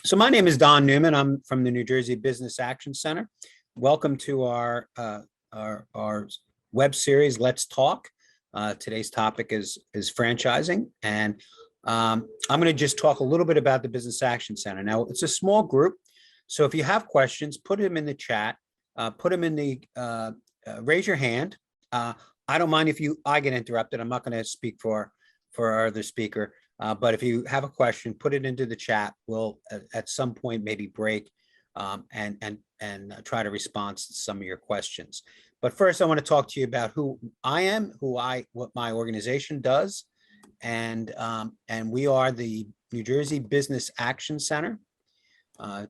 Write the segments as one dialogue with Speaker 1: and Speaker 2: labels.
Speaker 1: So my name is Don Newman. I'm from the New Jersey Business Action Center. Welcome to our web series, Let's Talk. Today's topic is franchising, and I'm going to just talk a little bit about the Business Action Center. Now, it's a small group, so if you have questions, put them in the chat. Put them in the raise your hand. I don't mind if I get interrupted. I'm not going to speak for our other speaker. But if you have a question, put it into the chat. We'll at some point maybe break and try to respond to some of your questions. But first, I want to talk to you about who I am, what my organization does, and we are the New Jersey Business Action Center.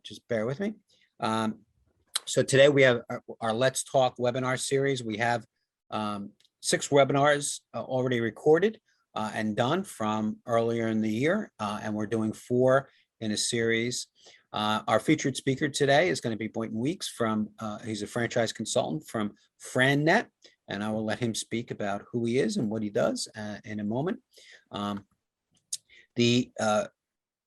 Speaker 1: Just bear with me. So today we have our Let's Talk webinar series. We have 6 webinars already recorded and done from earlier in the year, and we're doing 4 in a series. Our featured speaker today is going to be Boynton Weeks from, he's a franchise consultant from FranNet, and I will let him speak about who he is and what he does in a moment. The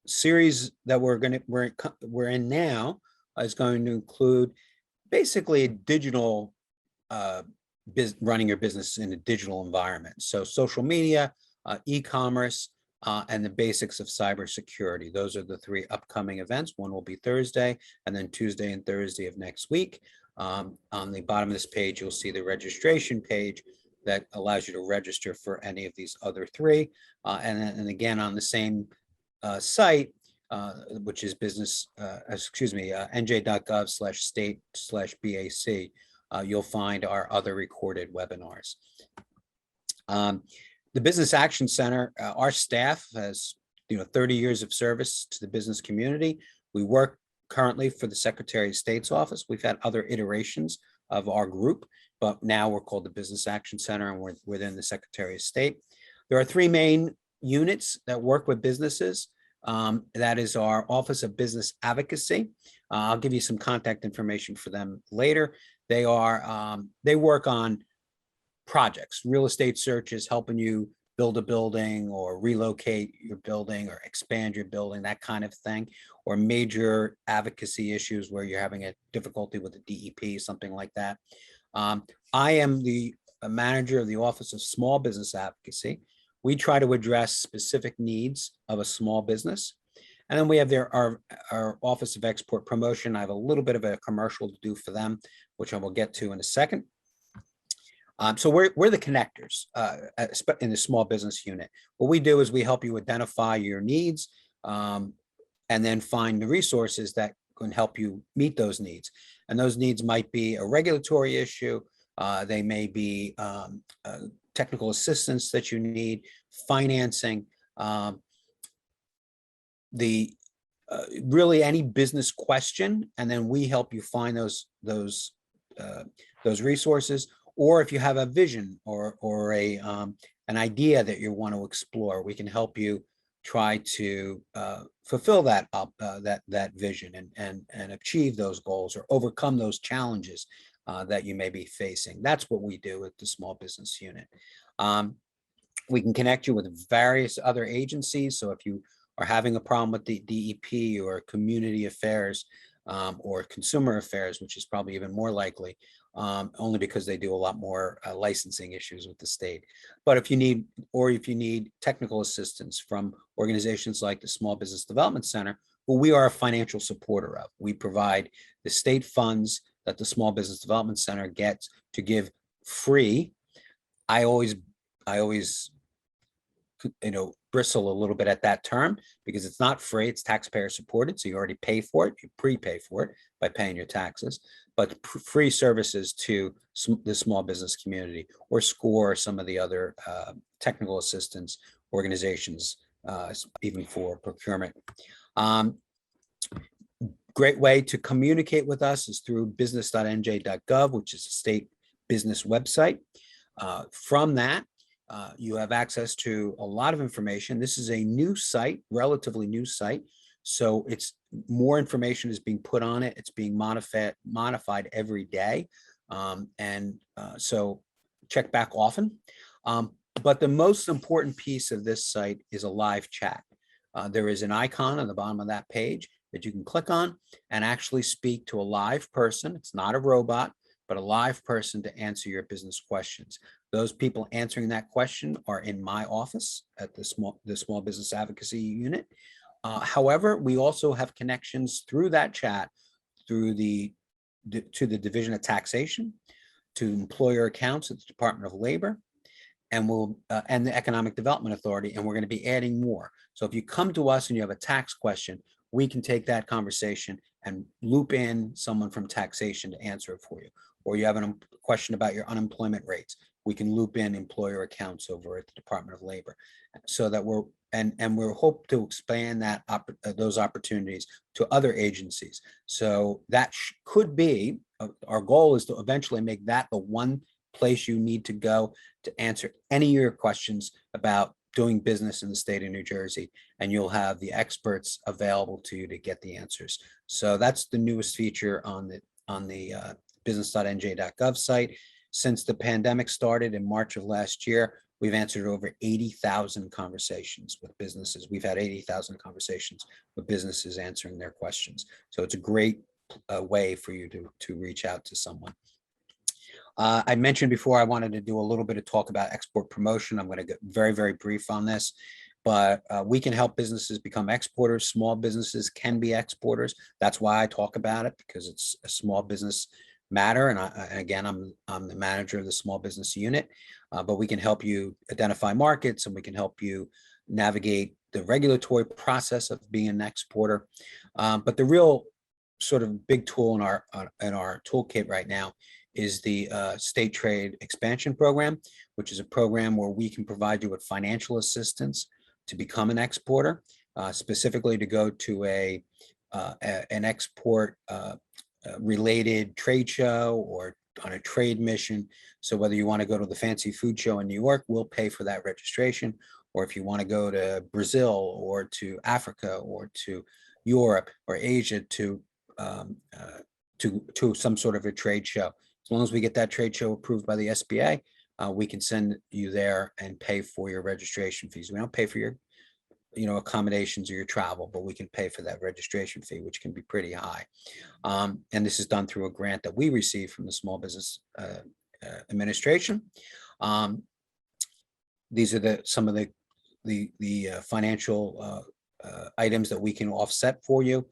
Speaker 1: series that we're in now is going to include basically a digital running your business in a digital environment. So social media, e-commerce, and the basics of cybersecurity. Those are the 3 upcoming events. One will be Thursday, and then Tuesday and Thursday of next week. On the bottom of this page, you'll see the registration page that allows you to register for any of these other 3. And again, on the same site, which is nj.gov/state/BAC, you'll find our other recorded webinars. The Business Action Center, our staff has 30 years of service to the business community. We work currently for the Secretary of State's office. We've had other iterations of our group, but now we're called the Business Action Center, and we're within the Secretary of State. There are 3 main units that work with businesses. That is our Office of Business Advocacy. I'll give you some contact information for them later. They work on projects, real estate searches, helping you build a building or relocate your building or expand your building, that kind of thing, or major advocacy issues where you're having a difficulty with the DEP, something like that. I am the manager of the Office of Small Business Advocacy. We try to address specific needs of a small business. And then we have our Office of Export Promotion. I have a little bit of a commercial to do for them, which I will get to in a second. So we're the connectors in the small business unit. What we do is we help you identify your needs and then find the resources that can help you meet those needs. And those needs might be a regulatory issue. They may be technical assistance that you need, financing, really any business question, and then we help you find those resources. Or if you have a vision or an idea that you want to explore, we can help you try to fulfill that vision and achieve those goals or overcome those challenges that you may be facing. That's what we do with the small business unit. We can connect you with various other agencies. So if you are having a problem with the DEP or community affairs or consumer affairs, which is probably even more likely, only because they do a lot more licensing issues with the state. But if you need technical assistance from organizations like the Small Business Development Center, who we are a financial supporter of, we provide the state funds that the Small Business Development Center gets to give free. I always bristle a little bit at that term because it's not free, it's taxpayer supported. So you already pay for it, you prepay for it by paying your taxes, but free services to the small business community, or SCORE, or some of the other technical assistance organizations, even for procurement. Great way to communicate with us is through business.nj.gov, which is a state business website. From that, you have access to a lot of information. This is a new site, relatively new site. So more information is being put on it. It's being modified every day. So check back often. But the most important piece of this site is a live chat. There is an icon on the bottom of that page that you can click on and actually speak to a live person. It's not a robot, but a live person to answer your business questions. Those people answering that question are in my office at the Small Business Advocacy Unit. However, we also have connections through that chat through to the Division of Taxation, to employer accounts at the Department of Labor, and and the Economic Development Authority, and we're going to be adding more. So if you come to us and you have a tax question, we can take that conversation and loop in someone from taxation to answer it for you. Or you have a question about your unemployment rates, we can loop in employer accounts over at the Department of Labor, so that we're hope to expand those opportunities to other agencies. So that could be our goal, is to eventually make that the one place you need to go to answer any of your questions about doing business in the state of New Jersey, and you'll have the experts available to you to get the answers. So that's the newest feature on the business.nj.gov site. Since the pandemic started in March of last year, we've answered over 80,000 conversations with businesses. We've had 80,000 conversations with businesses answering their questions. So it's a great way for you to reach out to someone. I mentioned before I wanted to do a little bit of talk about export promotion. I'm going to get very, very brief on this, but we can help businesses become exporters. Small businesses can be exporters. That's why I talk about it, because it's a small business matter. And again, I'm the manager of the small business unit, but we can help you identify markets, and we can help you navigate the regulatory process of being an exporter. But the real sort of big tool in our toolkit right now is the State Trade Expansion Program, which is a program where we can provide you with financial assistance to become an exporter, specifically to go to an export related trade show or on a trade mission. So whether you want to go to the fancy food show in New York, we'll pay for that registration. Or if you want to go to Brazil or to Africa or to Europe or Asia to some sort of a trade show, as long as we get that trade show approved by the SBA, we can send you there and pay for your registration fees. We don't pay for your accommodations or your travel, but we can pay for that registration fee, which can be pretty high. And this is done through a grant that we receive from the Small Business Administration. These are some of the financial items that we can offset for you.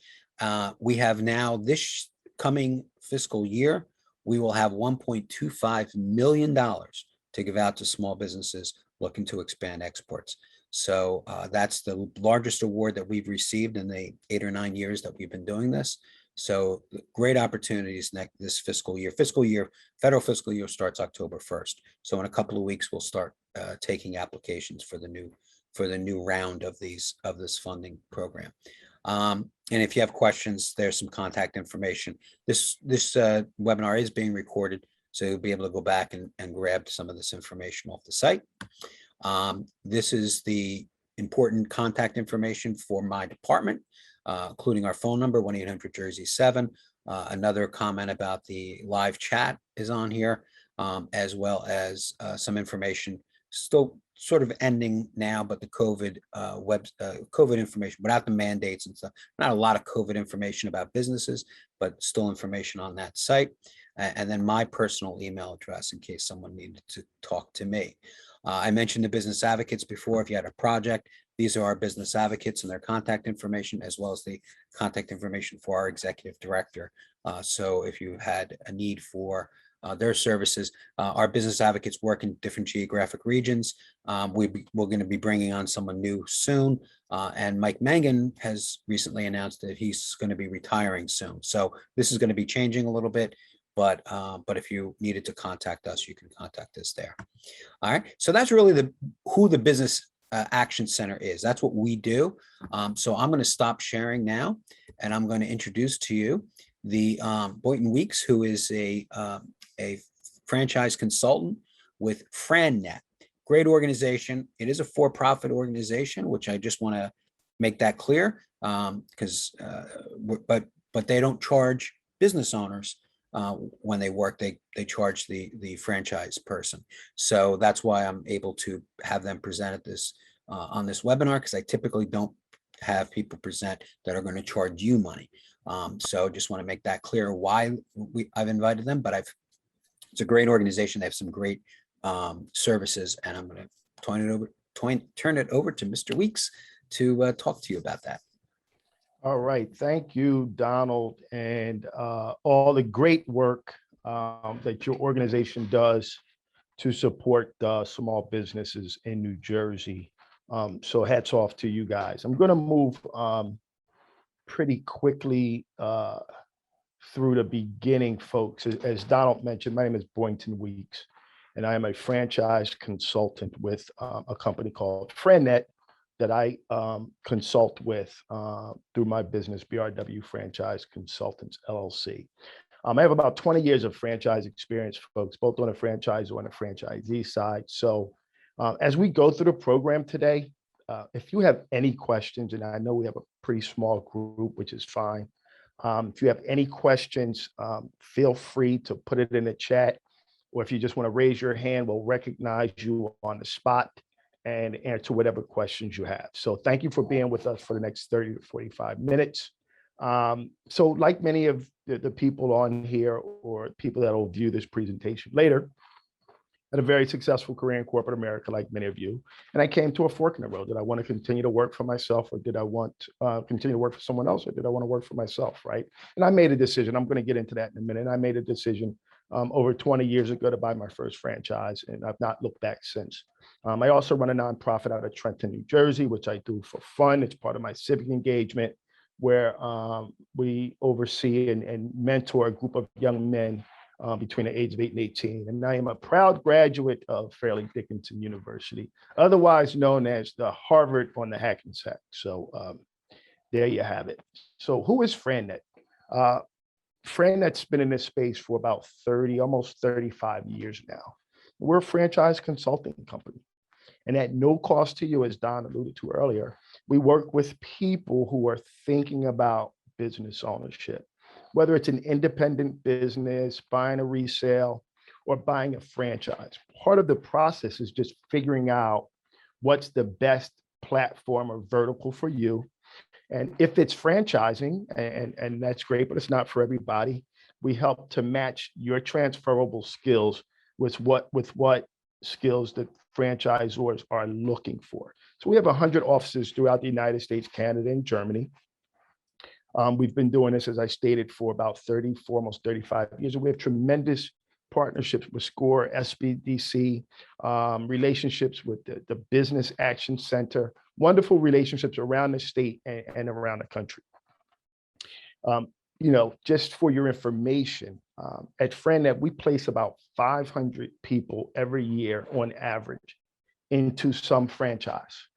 Speaker 1: We have now, this coming fiscal year, we will have $1.25 million to give out to small businesses looking to expand exports. So that's the largest award that we've received in the 8 or 9 years that we've been doing this. So great opportunities this fiscal year. Federal fiscal year starts October 1st. So in a couple of weeks, we'll start taking applications for the new round of this funding program. And if you have questions, there's some contact information. This webinar is being recorded, so you'll be able to go back and grab some of this information off the site. This is the important contact information for my department, including our phone number, 1-800-JERSEY-7. Another comment about the live chat is on here, as well as some information still sort of ending now, but the COVID COVID information without the mandates and stuff. Not a lot of COVID information about businesses, but still information on that site. And then my personal email address in case someone needed to talk to me. I mentioned the business advocates before. If you had a project, these are our business advocates and their contact information, as well as the contact information for our executive director. So if you had a need for their services, our business advocates work in different geographic regions. We're going to be bringing on someone new soon. And Mike Mangan has recently announced that he's going to be retiring soon. So this is going to be changing a little bit. But if you needed to contact us, you can contact us there. All right. So that's really who the Business Action Center is. That's what we do. So I'm going to stop sharing now, and I'm going to introduce to you the Boynton Weeks, who is a franchise consultant with FranNet. Great organization. It is a for-profit organization, which I just want to make that clear, because but they don't charge business owners when they work. They charge the franchise person. So that's why I'm able to have them present at this on this webinar, because I typically don't have people present that are going to charge you money. So just want to make that clear why I've invited them, but it's a great organization. They have some great services, and I'm going to turn it over to Mr. Weeks to talk to you about that.
Speaker 2: All right. Thank you, Donald, and all the great work that your organization does to support small businesses in New Jersey. So hats off to you guys. I'm going to move pretty quickly through the beginning, folks. As Donald mentioned, my name is Boynton Weeks, and I am a franchise consultant with a company called FranNet that I consult with through my business, BRW Franchise Consultants, LLC. I have about 20 years of franchise experience, folks, both on a franchise or on a franchisee side. So as we go through the program today, if you have any questions, and I know we have a pretty small group, which is fine. If you have any questions, feel free to put it in the chat, or if you just want to raise your hand, we'll recognize you on the spot and answer whatever questions you have. So thank you for being with us for the next 30 to 45 minutes. So like many of the people on here or people that will view this presentation later, I had a very successful career in corporate America, like many of you. And I came to a fork in the road. Did I want to continue to work for myself, or did I want to continue to work for someone else, or did I want to work for myself, right? And I made a decision. I'm going to get into that in a minute. I made a decision over 20 years ago to buy my first franchise, and I've not looked back since. I also run a nonprofit out of Trenton, New Jersey, which I do for fun. It's part of my civic engagement, where we oversee and mentor a group of young men between the age of 8 and 18. And I am a proud graduate of Fairleigh Dickinson University, otherwise known as the Harvard on the Hackensack. So there you have it. So who is FranNet? FranNet's been in this space for about 30, almost 35 years now. We're a franchise consulting company. And at no cost to you, as Don alluded to earlier, we work with people who are thinking about business ownership, whether it's an independent business, buying a resale, or buying a franchise. Part of the process is just figuring out what's the best platform or vertical for you. And if it's franchising, and that's great, but it's not for everybody, we help to match your transferable skills with what skills that franchisors are looking for. So we have 100 offices throughout the United States, Canada, and Germany. We've been doing this, as I stated, for about 34, almost 35 years. And we have tremendous partnerships with SCORE, SBDC, relationships with the Business Action Center, wonderful relationships around the state and around the country. Just for your information, at FranNet, we place about 500 people every year on average into some franchise.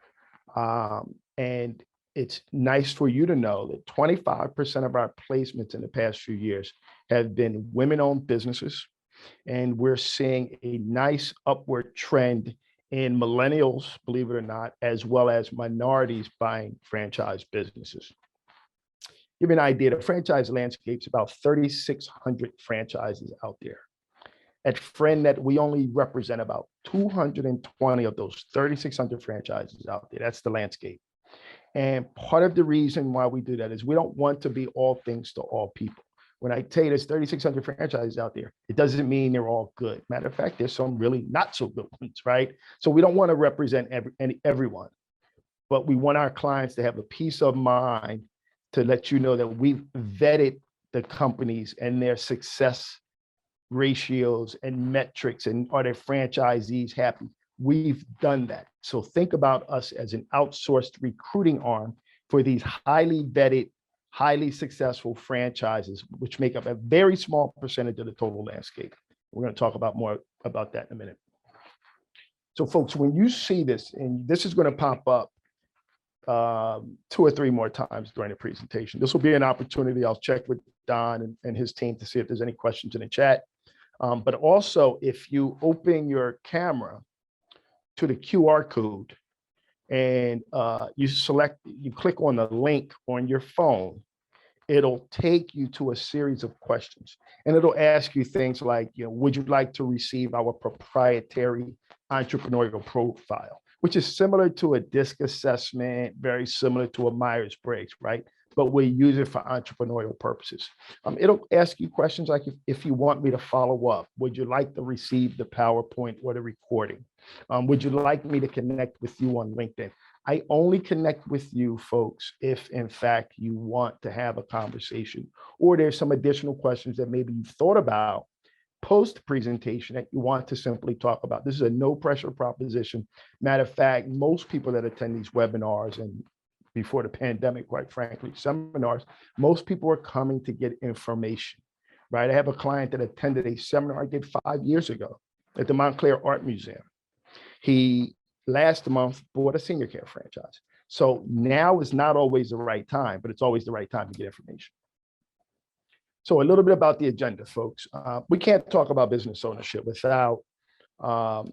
Speaker 2: And it's nice for you to know that 25% of our placements in the past few years have been women-owned businesses. And we're seeing a nice upward trend in millennials, believe it or not, as well as minorities buying franchise businesses. Give you an idea, the franchise landscape's about 3,600 franchises out there. At FranNet, we only represent about 220 of those 3,600 franchises out there. That's the landscape. And part of the reason why we do that is we don't want to be all things to all people. When I tell you there's 3,600 franchises out there, it doesn't mean they're all good. Matter of fact, there's some really not so good ones, right? So we don't want to represent everyone, but we want our clients to have a peace of mind to let you know that we've vetted the companies and their success ratios and metrics, and are their franchisees happy? We've done that. So think about us as an outsourced recruiting arm for these highly vetted, highly successful franchises, which make up a very small percentage of the total landscape. We're going to talk about more about that in a minute. So folks, when you see this, and this is going to pop up 2 or 3 more times during the presentation, this will be an opportunity. I'll check with Don and his team to see if there's any questions in the chat. But also, if you open your camera to the QR code and you click on the link on your phone, it'll take you to a series of questions. And it'll ask you things like, would you like to receive our proprietary entrepreneurial profile? which is similar to a DISC assessment, very similar to a Myers-Briggs, right? But we use it for entrepreneurial purposes. It'll ask you questions like, if you want me to follow up, would you like to receive the PowerPoint or the recording? Would you like me to connect with you on LinkedIn? I only connect with you folks if in fact you want to have a conversation, or there's some additional questions that maybe you've thought about post presentation that you want to simply talk about. This is a no pressure proposition. Matter of fact, most people that attend these webinars, and before the pandemic, quite frankly, seminars, most people are coming to get information, right? I have a client that attended a seminar I did 5 years ago at the Montclair Art Museum. He last month bought a senior care franchise. So now is not always the right time, but it's always the right time to get information. So a little bit about the agenda, folks. We can't talk about business ownership without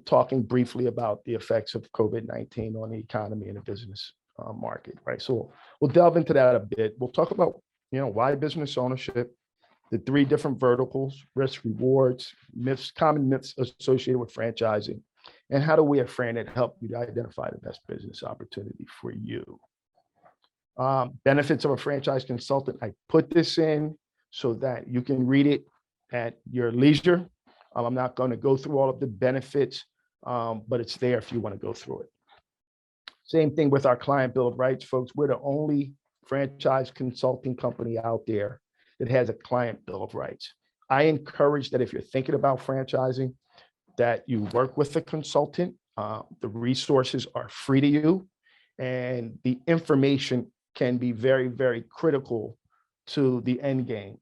Speaker 2: talking briefly about the effects of COVID-19 on the economy and the business market, right? So we'll delve into that a bit. We'll talk about, why business ownership, the 3 different verticals, risk, rewards, myths, common myths associated with franchising, and how do we at Fran help you to identify the best business opportunity for you. Benefits of a franchise consultant. I put this in so that you can read it at your leisure. I'm not going to go through all of the benefits, but it's there if you want to go through it. Same thing with our client bill of rights, folks. We're the only franchise consulting company out there that has a client bill of rights. I encourage that if you're thinking about franchising, that you work with a consultant. The resources are free to you, and the information can be very, very critical to the end game,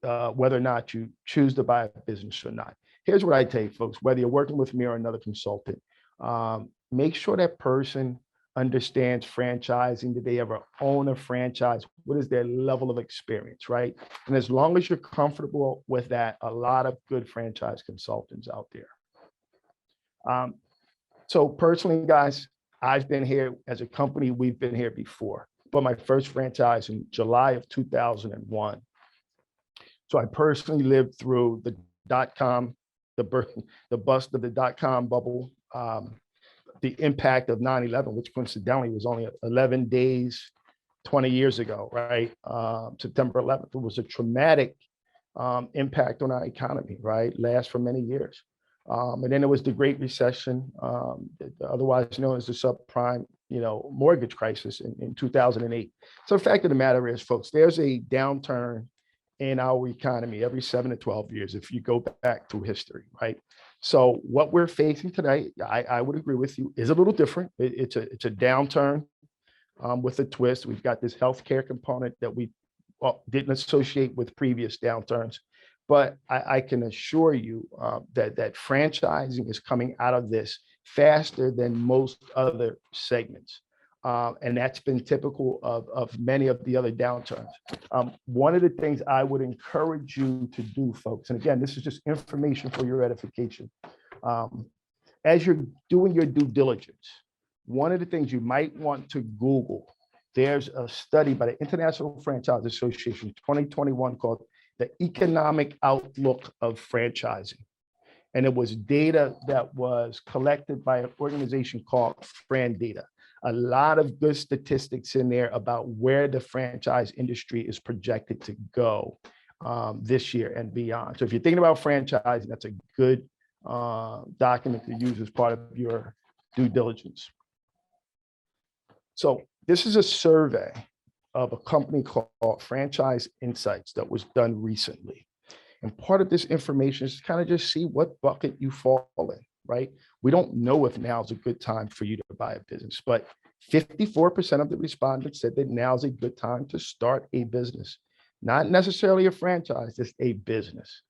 Speaker 2: whether or not you choose to buy a business or not. Here's what I tell you, folks, whether you're working with me or another consultant, make sure that person understands franchising. Did they ever own a franchise? What is their level of experience, right? And as long as you're comfortable with that, a lot of good franchise consultants out there. So personally, guys, I've been here as a company. We've been here before, but my first franchise in July of 2001. So I personally lived through the dot-com, the bust of the dot-com bubble, the impact of 9/11, which coincidentally was only 11 days, 20 years ago, right? September 11th. It was a traumatic impact on our economy, right? Last for many years. And then there was the Great Recession, otherwise known as the subprime, mortgage crisis in 2008. So the fact of the matter is, folks, there's a downturn in our economy every 7 to 12 years if you go back through history, right? So what we're facing today, I would agree with you, is a little different. It's a downturn with a twist. We've got this healthcare component that we didn't associate with previous downturns. But I can assure you that franchising is coming out of this faster than most other segments. And that's been typical of many of the other downturns. One of the things I would encourage you to do, folks, and again, this is just information for your edification. As you're doing your due diligence, one of the things you might want to Google, there's a study by the International Franchise Association 2021 called The Economic Outlook of Franchising. And it was data that was collected by an organization called Fran Data. A lot of good statistics in there about where the franchise industry is projected to go this year and beyond. So if you're thinking about franchising, that's a good document to use as part of your due diligence. So this is a survey of a company called Franchise Insights that was done recently. And part of this information is to kind of just see what bucket you fall in, right? We don't know if now is a good time for you to buy a business, but 54% of the respondents said that now is a good time to start a business, not necessarily a franchise, just a business.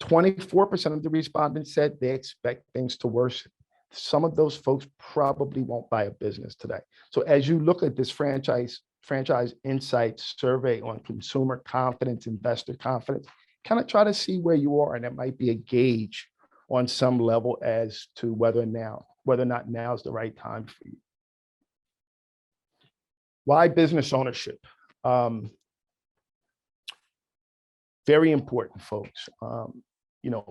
Speaker 2: 24% of the respondents said they expect things to worsen. Some of those folks probably won't buy a business today. So as you look at this Franchise Insights survey on consumer confidence, investor confidence, kind of try to see where you are, and it might be a gauge on some level as to whether or not now is the right time for you. Why business ownership? Very important, folks.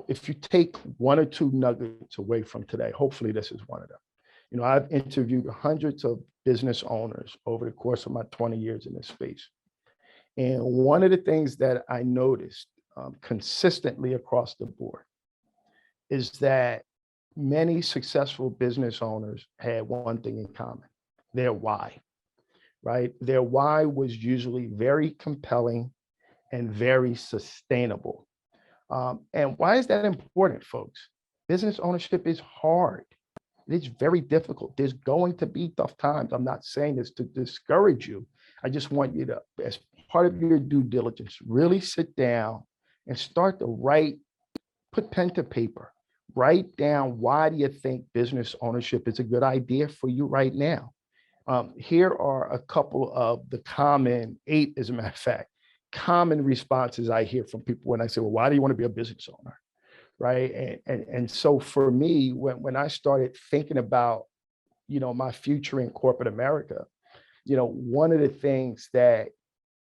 Speaker 2: If you take one or two nuggets away from today, hopefully this is one of them. I've interviewed hundreds of business owners over the course of my 20 years in this space. And one of the things that I noticed consistently across the board is that many successful business owners had one thing in common: their why, right? Their why was usually very compelling and very sustainable. And why is that important, folks? Business ownership is hard. It's very difficult. There's going to be tough times. I'm not saying this to discourage you. I just want you to, as part of your due diligence, really sit down and start to write, put pen to paper, write down, why do you think business ownership is a good idea for you right now? Here are a couple of the common, 8, as a matter of fact, common responses I hear from people when I say, well, why do you want to be a business owner? Right. And so for me, when I started thinking about, my future in corporate America, one of the things that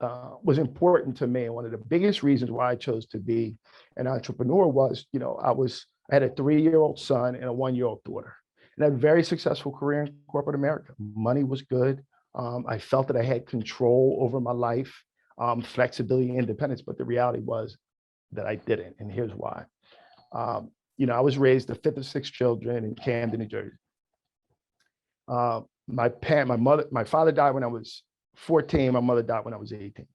Speaker 2: was important to me, and one of the biggest reasons why I chose to be an entrepreneur was, I had a 3-year-old son and a 1-year-old daughter, and I had a very successful career in corporate America. Money was good. I felt that I had control over my life, flexibility, independence, but the reality was that I didn't. And here's why. I was raised the 5th of 6 children in Camden, New Jersey. My father died when I was 14. My mother died when I was 18.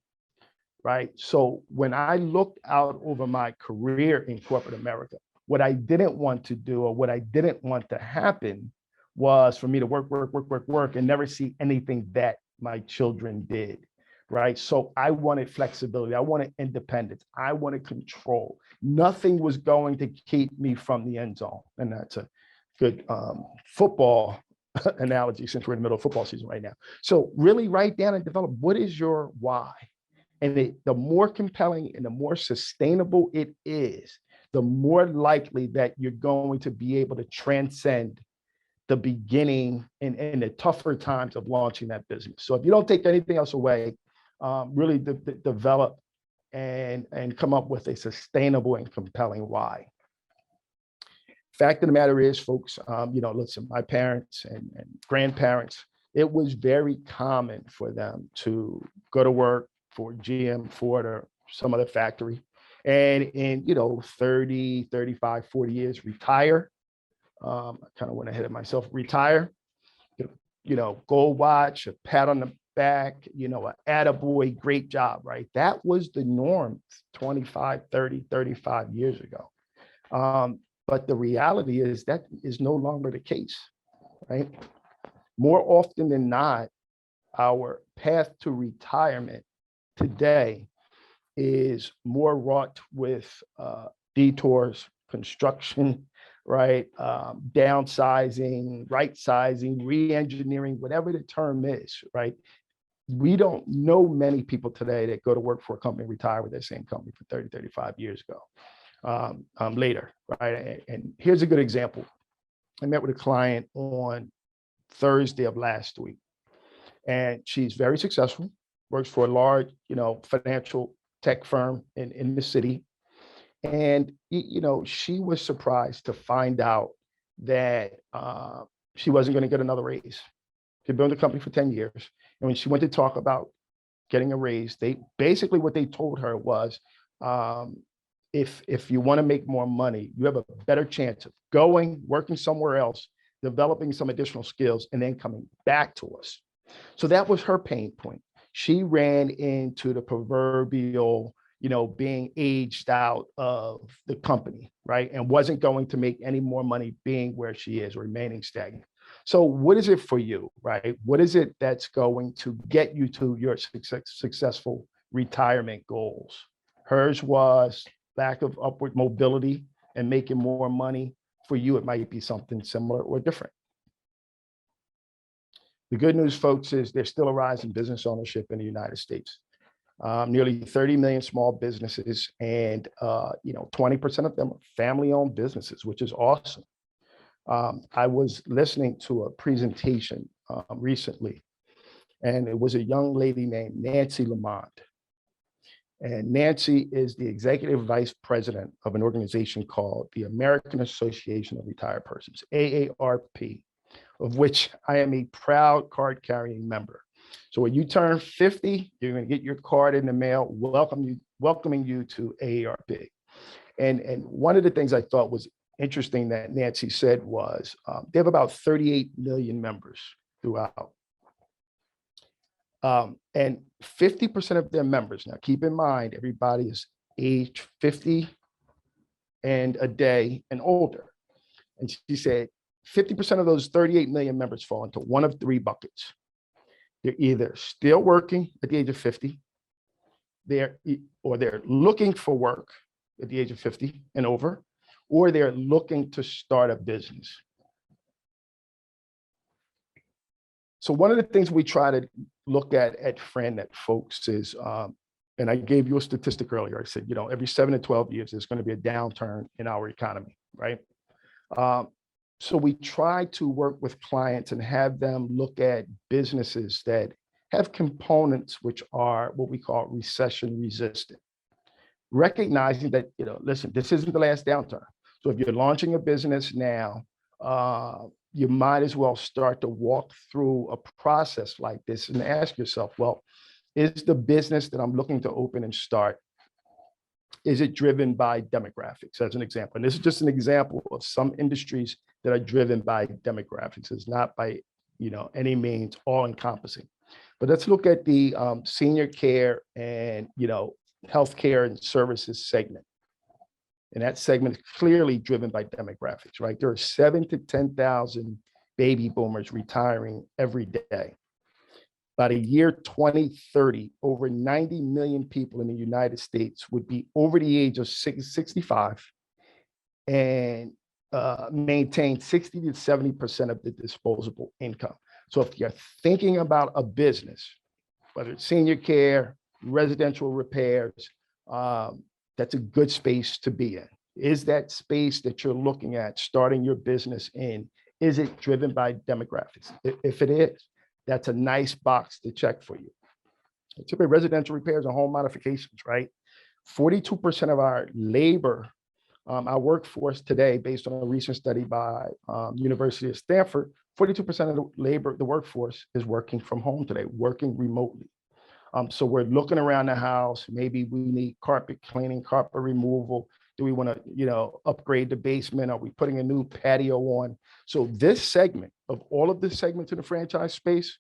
Speaker 2: Right. So when I looked out over my career in corporate America, what I didn't want to do, or what I didn't want to happen, was for me to work, and never see anything that my children did. Right. So I wanted flexibility. I wanted independence. I wanted control. Nothing was going to keep me from the end zone. And that's a good football analogy, since we're in the middle of football season right now. So really write down and develop, what is your why? And the more compelling and the more sustainable it is, the more likely that you're going to be able to transcend the beginning and the tougher times of launching that business. So if you don't take anything else away, really develop and come up with a sustainable and compelling why. Fact of the matter is, folks, listen, my parents and grandparents, it was very common for them to go to work for GM, Ford, or some other factory, and in 30, 35, 40 years, retire. I kind of went ahead of myself. Retire, gold watch, a pat on the back, an attaboy, great job, right? That was the norm 25, 30, 35 years ago. But the reality is that is no longer the case, right? More often than not, our path to retirement today is more wrought with detours, construction, right? Downsizing, right sizing, re-engineering, whatever the term is, right? We don't know many people today that go to work for a company, retire with that same company for 30, 35 years ago. Later, right? And here's a good example. I met with a client on Thursday of last week, and she's very successful, works for a large, financial tech firm in the city. And, she was surprised to find out that she wasn't going to get another raise. She'd been in the company for 10 years. And when she went to talk about getting a raise, what they told her was, if you want to make more money, you have a better chance of going, working somewhere else, developing some additional skills, and then coming back to us. So that was her pain point. She ran into the proverbial, being aged out of the company, right? And wasn't going to make any more money being where she is, remaining stagnant. So what is it for you, right? What is it that's going to get you to your successful retirement goals? Hers was lack of upward mobility and making more money. For you, it might be something similar or different. The good news, folks, is there's still a rise in business ownership in the United States. Nearly 30 million small businesses, and 20% of them are family-owned businesses, which is awesome. I was listening to a presentation recently, and it was a young lady named Nancy Lamont. And Nancy is the executive vice president of an organization called the American Association of Retired Persons, AARP, of which I am a proud card-carrying member. So when you turn 50, you're going to get your card in the mail, welcoming you to AARP. And one of the things I thought was interesting that Nancy said was they have about 38 million members throughout. And 50% of their members, now keep in mind, everybody is age 50 and a day and older. And she said 50% of those 38 million members fall into one of three buckets. They're either still working at the age of 50, they're looking for work at the age of 50 and over, or they're looking to start a business. So one of the things we try to look at FRANet, folks, is, and I gave you a statistic earlier. I said, every 7 to 12 years, there's going to be a downturn in our economy, right? So we try to work with clients and have them look at businesses that have components which are what we call recession resistant, recognizing that, listen, this isn't the last downturn. So if you're launching a business now, you might as well start to walk through a process like this and ask yourself, well, is the business that I'm looking to open and start, is it driven by demographics, as an example? And this is just an example of some industries that are driven by demographics. It's not by, any means all encompassing. But let's look at the senior care and, healthcare and services segment. And that segment is clearly driven by demographics, right? There are 7,000 to 10,000 baby boomers retiring every day. By the year 2030, over 90 million people in the United States would be over the age of 65 and maintain 60 to 70% of the disposable income. So if you're thinking about a business, whether it's senior care, residential repairs, that's a good space to be in. Is that space that you're looking at starting your business in, is it driven by demographics? If it is, that's a nice box to check for you. Typically residential repairs and home modifications, right? 42% of our labor, our workforce today, based on a recent study by University of Stanford, 42% of the labor, the workforce is working from home today, working remotely. So we're looking around the house. Maybe we need carpet cleaning, carpet removal. Do we want to, upgrade the basement? Are we putting a new patio on? So this segment of all of the segments in the franchise space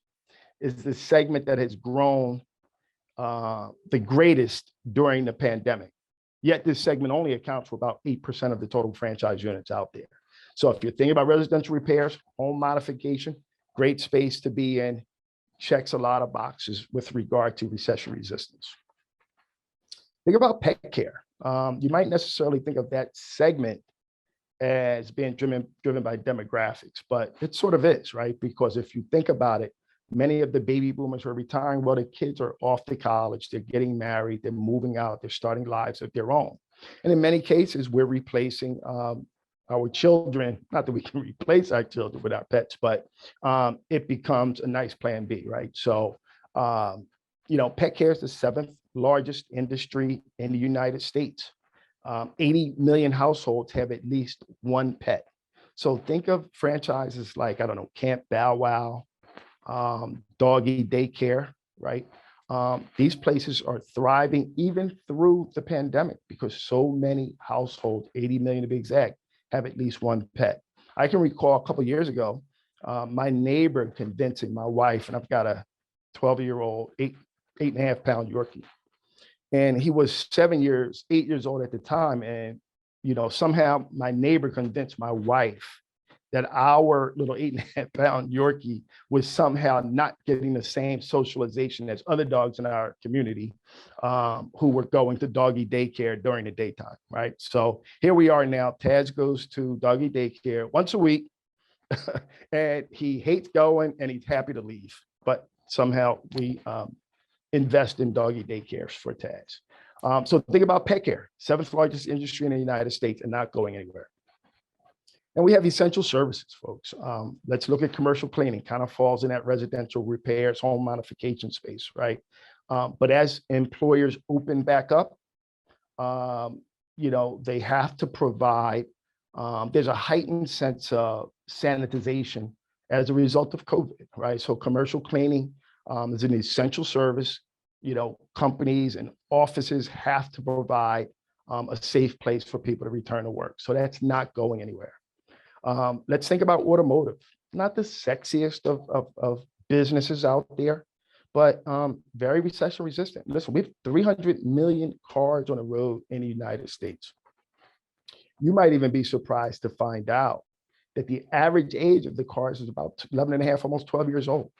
Speaker 2: is the segment that has grown the greatest during the pandemic. Yet this segment only accounts for about 8% of the total franchise units out there. So if you're thinking about residential repairs, home modification, great space to be in, checks a lot of boxes with regard to recession resistance. Think about pet care. You might necessarily think of that segment as being driven by demographics, but it sort of is, right? Because if you think about it, many of the baby boomers are retiring. Well, the kids are off to college, they're getting married, they're moving out, they're starting lives of their own. And in many cases, we're replacing our children, not that we can replace our children with our pets, but it becomes a nice plan B, right? So, pet care is the 7th largest industry in the United States. 80 million households have at least one pet. So think of franchises like, Camp Bow Wow, doggy daycare, right? These places are thriving even through the pandemic because so many households, 80 million to be exact, have at least one pet. I can recall a couple of years ago, my neighbor convincing my wife, and I've got a 12-year-old, 8.5-pound Yorkie. And he was 8 years old at the time. And, somehow my neighbor convinced my wife that our little 8.5-pound Yorkie was somehow not getting the same socialization as other dogs in our community who were going to doggy daycare during the daytime, right? So here we are now. Taz goes to doggy daycare once a week and he hates going and he's happy to leave. But somehow we invest in doggy daycares for Taz. So think about pet care, 7th largest industry in the United States and not going anywhere. And we have essential services, folks. Let's look at commercial cleaning, kind of falls in that residential repairs, home modification space, right? But as employers open back up, they have to provide, there's a heightened sense of sanitization as a result of COVID, right? So commercial cleaning is an essential service. Companies and offices have to provide a safe place for people to return to work. So that's not going anywhere. Let's think about automotive. Not the sexiest of businesses out there, but very recession resistant. Listen, we have 300 million cars on the road in the United States. You might even be surprised to find out that the average age of the cars is about 11 and a half, almost 12 years old.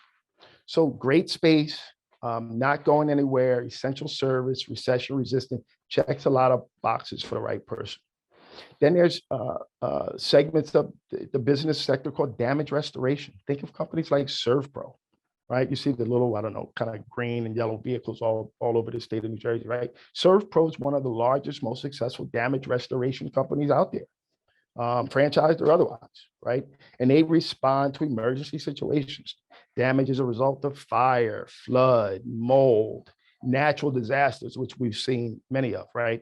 Speaker 2: So great space, not going anywhere, essential service, recession resistant, checks a lot of boxes for the right person. Then there's segments of the business sector called damage restoration. Think of companies like ServPro, right? You see the little, I don't know, kind of green and yellow vehicles all over the state of New Jersey, right? ServPro is one of the largest, most successful damage restoration companies out there, franchised or otherwise, right? And they respond to emergency situations, damage as a result of fire, flood, mold, natural disasters, which we've seen many of, right?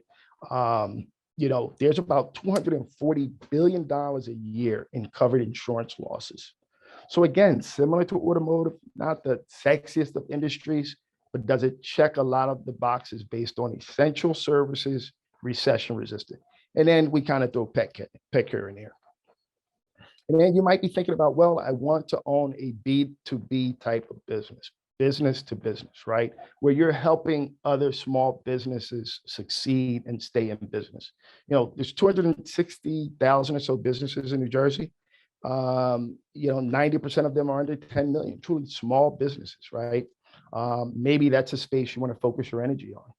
Speaker 2: There's about $240 billion a year in covered insurance losses. So again, similar to automotive, not the sexiest of industries, but does it check a lot of the boxes based on essential services, recession resistant? And then we kind of throw pet care in there. And then you might be thinking about, well, I want to own a B2B type of business to business, right? Where you're helping other small businesses succeed and stay in business. There's 260,000 or so businesses in New Jersey. 90% of them are under 10 million, truly small businesses, right? Maybe that's a space you want to focus your energy on.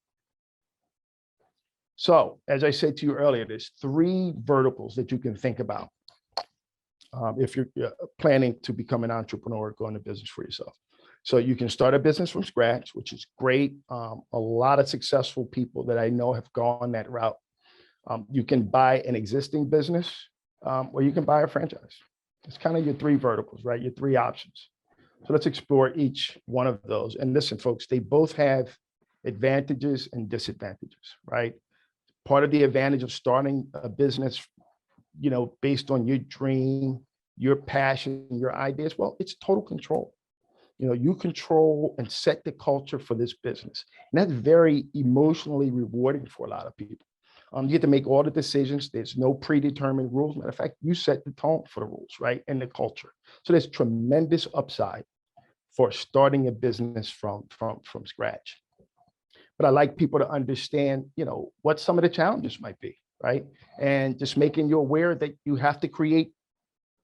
Speaker 2: So, as I said to you earlier, there's 3 verticals that you can think about if you're planning to become an entrepreneur, go into business for yourself. So you can start a business from scratch, which is great. A lot of successful people that I know have gone that route. You can buy an existing business, or you can buy a franchise. It's kind of your 3 verticals, right? Your 3 options. So let's explore each one of those. And listen, folks, they both have advantages and disadvantages, right? Part of the advantage of starting a business, based on your dream, your passion, your ideas, well, it's total control. You control and set the culture for this business. And that's very emotionally rewarding for a lot of people. You get to make all the decisions. There's no predetermined rules. Matter of fact, you set the tone for the rules, right? And the culture. So there's tremendous upside for starting a business from scratch. But I like people to understand, what some of the challenges might be, right? And just making you aware that you have to create,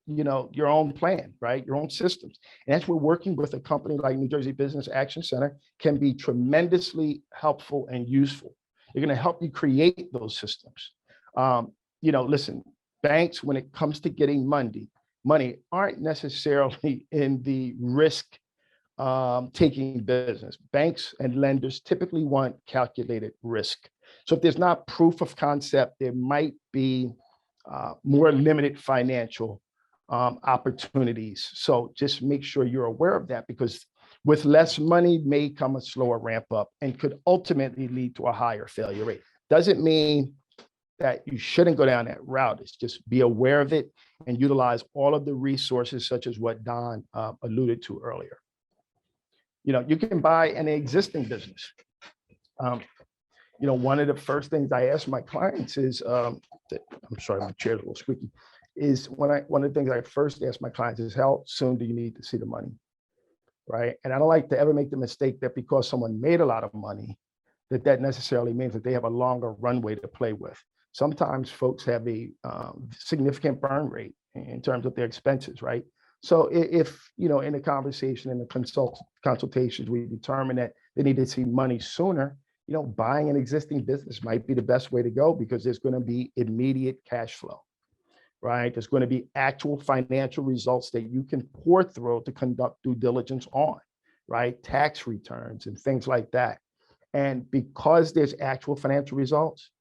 Speaker 2: your own plan, right? Your own systems. And that's where working with a company like New Jersey Business Action Center can be tremendously helpful and useful. They're going to help you create those systems. Listen, banks, when it comes to getting money aren't necessarily in the risk taking business. Banks and lenders typically want calculated risk. So if there's not proof of concept, there might be more limited financial opportunities. So just make sure you're aware of that, because with less money may come a slower ramp up and could ultimately lead to a higher failure rate. Doesn't mean that you shouldn't go down that route. It's just be aware of it and utilize all of the resources, such as what Don alluded to earlier. You can buy an existing business. One of the first things I ask my clients is, I'm sorry, my chair's a little squeaky, is one of the things I first ask my clients is, how soon do you need to see the money, right? And I don't like to ever make the mistake that because someone made a lot of money, that necessarily means that they have a longer runway to play with. Sometimes folks have a significant burn rate in terms of their expenses, right? So if, in the conversation and the consultations, we determine that they need to see money sooner, buying an existing business might be the best way to go, because there's going to be immediate cash flow, right? There's going to be actual financial results that you can pour through to conduct due diligence on, right? Tax returns and things like that. And because there's actual financial results,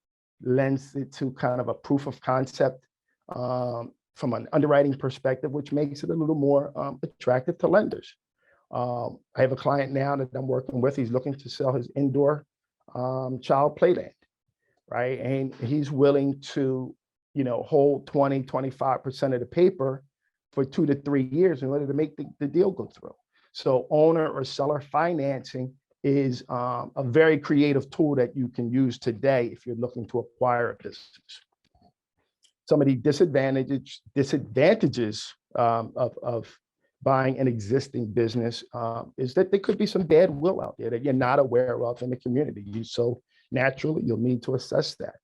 Speaker 2: lends it to kind of a proof of concept from an underwriting perspective, which makes it a little more attractive to lenders. I have a client now that I'm working with. He's looking to sell his indoor child playland, right? And he's willing to, hold 20, 25% of the paper for 2 to 3 years in order to make the deal go through. So owner or seller financing is a very creative tool that you can use today if you're looking to acquire a business. Some of the disadvantages of buying an existing business is that there could be some bad will out there that you're not aware of in the community. So naturally, you'll need to assess that.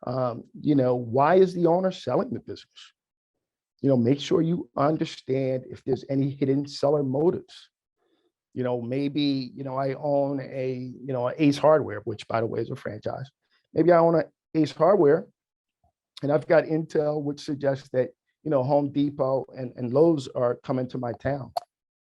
Speaker 2: Why is the owner selling the business? Make sure you understand if there's any hidden seller motives. Maybe, I own a Ace Hardware, which by the way is a franchise. Maybe I own an Ace Hardware and I've got intel which suggests that, Home Depot and Lowe's are coming to my town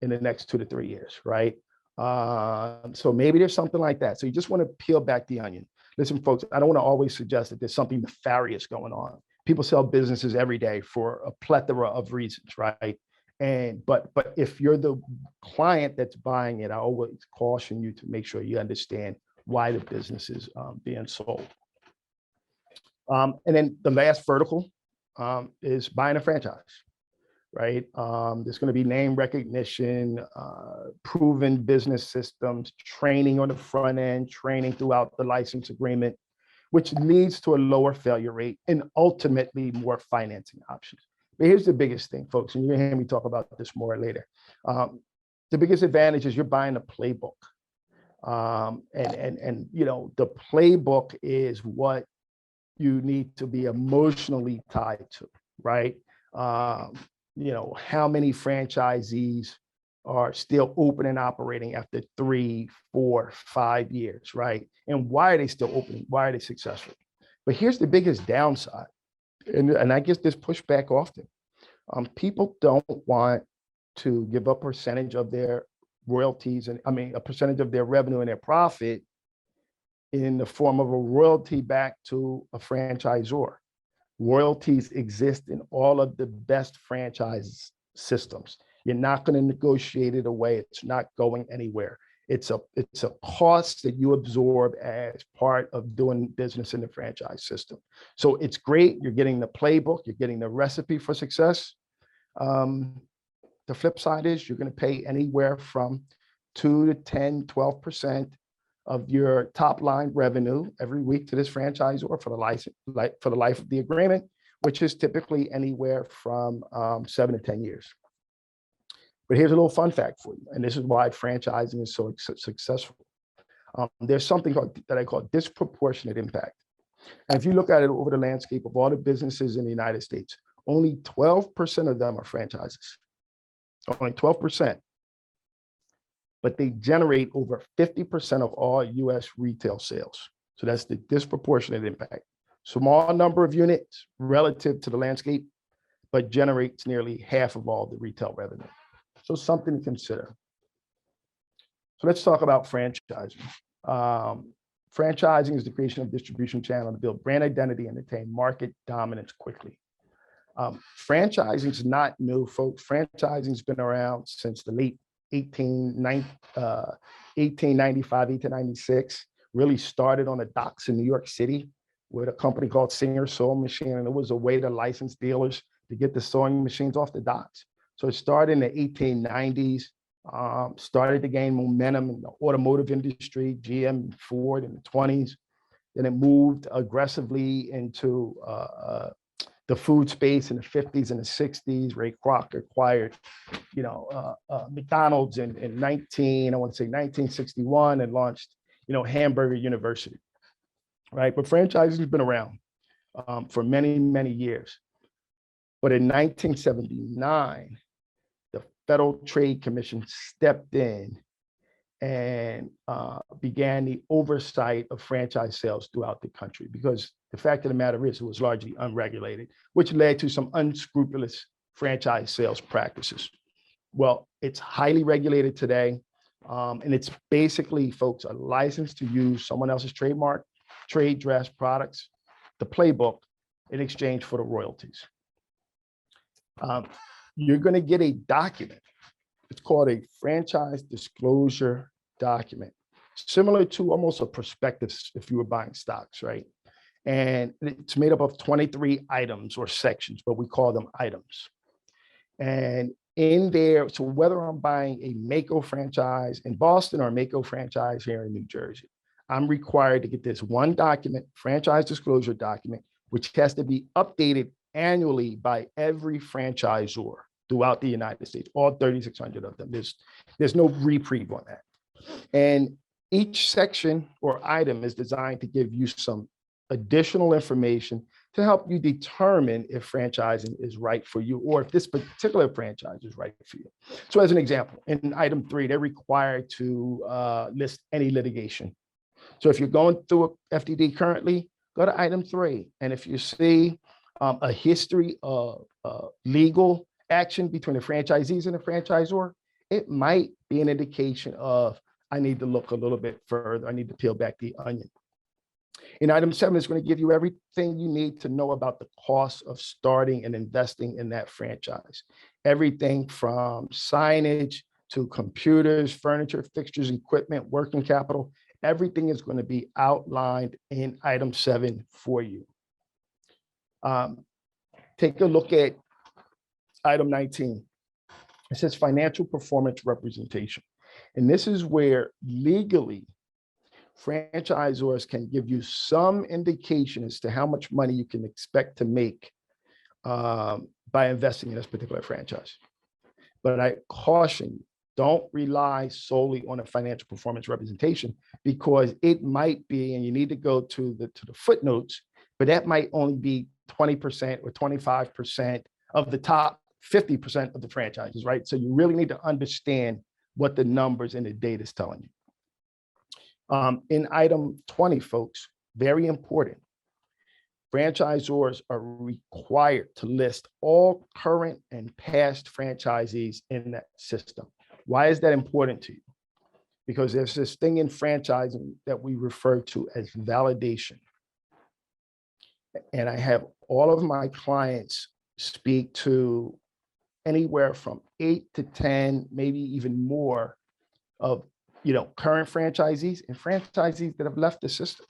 Speaker 2: in the next 2 to 3 years, right? So maybe there's something like that. So you just want to peel back the onion. Listen, folks, I don't want to always suggest that there's something nefarious going on. People sell businesses every day for a plethora of reasons, right? But if you're the client that's buying it, I always caution you to make sure you understand why the business is being sold. And then the last vertical is buying a franchise, right? There's going to be name recognition, proven business systems, training on the front end, training throughout the license agreement, which leads to a lower failure rate and ultimately more financing options. But here's the biggest thing, folks, and you're gonna hear me talk about this more later. The biggest advantage is you're buying a playbook. The playbook is what you need to be emotionally tied to, right? How many franchisees are still open and operating after 3, 4, 5 years, right? And why are they still opening? Why are they successful? But here's the biggest downside, and I get this pushback often. People don't want to give up a percentage of their royalties, and a percentage of their revenue and their profit in the form of a royalty back to a franchisor. Royalties exist in all of the best franchise systems. You're not going to negotiate it away. It's not going anywhere. It's a cost that you absorb as part of doing business in the franchise system. So it's great. You're getting the playbook. You're getting the recipe for success. The flip side is you're going to pay anywhere from 2 to 10, 12% of your top line revenue every week to this franchisor for the license, for the life of the agreement, which is typically anywhere from 7 to 10 years. But here's a little fun fact for you, and this is why franchising is so successful. There's something that I call disproportionate impact. And if you look at it over the landscape of all the businesses in the United States, only 12% of them are franchises. Only 12%. But they generate over 50% of all US retail sales. So that's the disproportionate impact. Small number of units relative to the landscape, but generates nearly half of all the retail revenue. So something to consider. So let's talk about franchising. Franchising is the creation of distribution channel to build brand identity and attain market dominance quickly. Franchising is not new, folks. Franchising has been around since the late 1895, 1896. Really started on the docks in New York City with a company called Singer Sewing Machine, and it was a way to license dealers to get the sewing machines off the docks. So it started in the 1890s, started to gain momentum in the automotive industry, GM and Ford in the 20s. Then it moved aggressively into the food space in the 50s and the 60s. Ray Kroc acquired, McDonald's in 1961 and launched, Hamburger University, right? But franchising has been around for many, many years. But in 1979, the Federal Trade Commission stepped in and began the oversight of franchise sales throughout the country, because the fact of the matter is it was largely unregulated, which led to some unscrupulous franchise sales practices. Well, it's highly regulated today, and it's basically, folks, a license to use someone else's trademark, trade dress products, the playbook, in exchange for the royalties. You're going to get a document. It's called a franchise disclosure document, similar to almost a prospectus if you were buying stocks, right? And it's made up of 23 items or sections, but we call them items. And in there, so whether I'm buying a Mako franchise in Boston or a Mako franchise here in New Jersey, I'm required to get this one document, franchise disclosure document, which has to be updated annually by every franchisor throughout the United States, all 3,600 of them. There's no reprieve on that. And each section or item is designed to give you some additional information to help you determine if franchising is right for you or if this particular franchise is right for you. So as an example, in item 3, they're required to list any litigation. So if you're going through a FDD currently, go to item 3. And if you see a history of legal action between the franchisees and the franchisor, it might be an indication of, I need to look a little bit further. I need to peel back the onion. In item 7, it's going to give you everything you need to know about the cost of starting and investing in that franchise. Everything from signage to computers, furniture, fixtures, equipment, working capital, everything is going to be outlined in item 7 for you. Take a look at item 19. It says financial performance representation. And this is where legally franchisors can give you some indication as to how much money you can expect to make by investing in this particular franchise. But I caution you, don't rely solely on a financial performance representation, because it might be, and you need to go to the footnotes, but that might only be 20% or 25% of the top 50% of the franchises, right? So you really need to understand what the numbers and the data is telling you. In item 20, folks, very important, franchisors are required to list all current and past franchisees in that system. Why is that important to you? Because there's this thing in franchising that we refer to as validation. And I have all of my clients speak to anywhere from 8 to 10, maybe even more of current franchisees and franchisees that have left the system.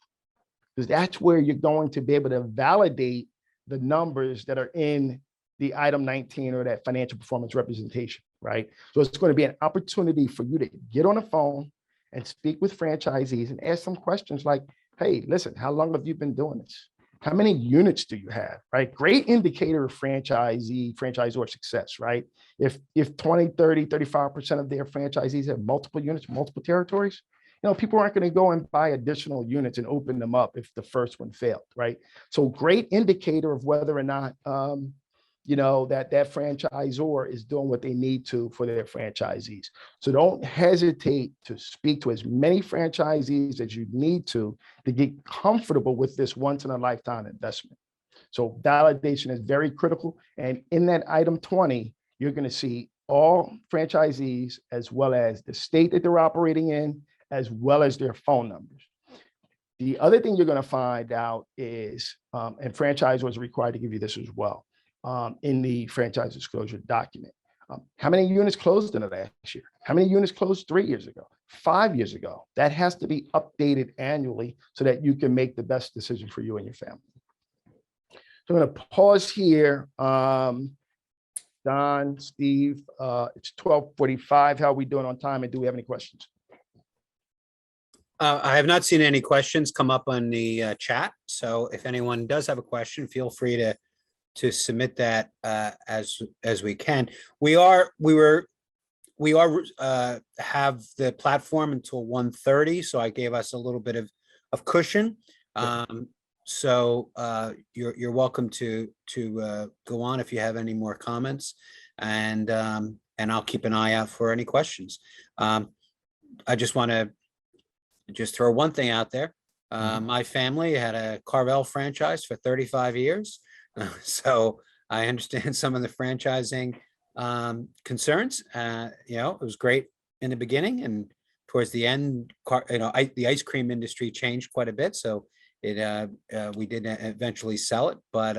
Speaker 2: Because that's where you're going to be able to validate the numbers that are in the item 19 or that financial performance representation, right? So it's going to be an opportunity for you to get on the phone and speak with franchisees and ask them questions like, hey, listen, how long have you been doing this? How many units do you have, right? Great indicator of franchisor success, right? If 20, 30, 35% of their franchisees have multiple units, multiple territories, people aren't going to go and buy additional units and open them up if the first one failed, right? So great indicator of whether or not, that franchisor is doing what they need to for their franchisees. So don't hesitate to speak to as many franchisees as you need to get comfortable with this once in a lifetime investment. So validation is very critical. And in that item 20, you're going to see all franchisees as well as the state that they're operating in, as well as their phone numbers. The other thing you're going to find out is, and franchisors are required to give you this as well, in the franchise disclosure document. How many units closed in the last year? How many units closed 3 years ago, 5 years ago? That has to be updated annually so that you can make the best decision for you and your family. So I'm going to pause here. Don, Steve, it's 12:45. How are we doing on time? And do we have any questions?
Speaker 1: I have not seen any questions come up on the chat. So if anyone does have a question, feel free to submit that as we can. We have the platform until 1:30, so I gave us a little bit of cushion. So you're welcome to go on if you have any more comments, and I'll keep an eye out for any questions. I just want to throw one thing out there. My family had a Carvel franchise for 35 years. So I understand some of the franchising concerns. It was great in the beginning, and towards the end, the ice cream industry changed quite a bit. So we did eventually sell it. But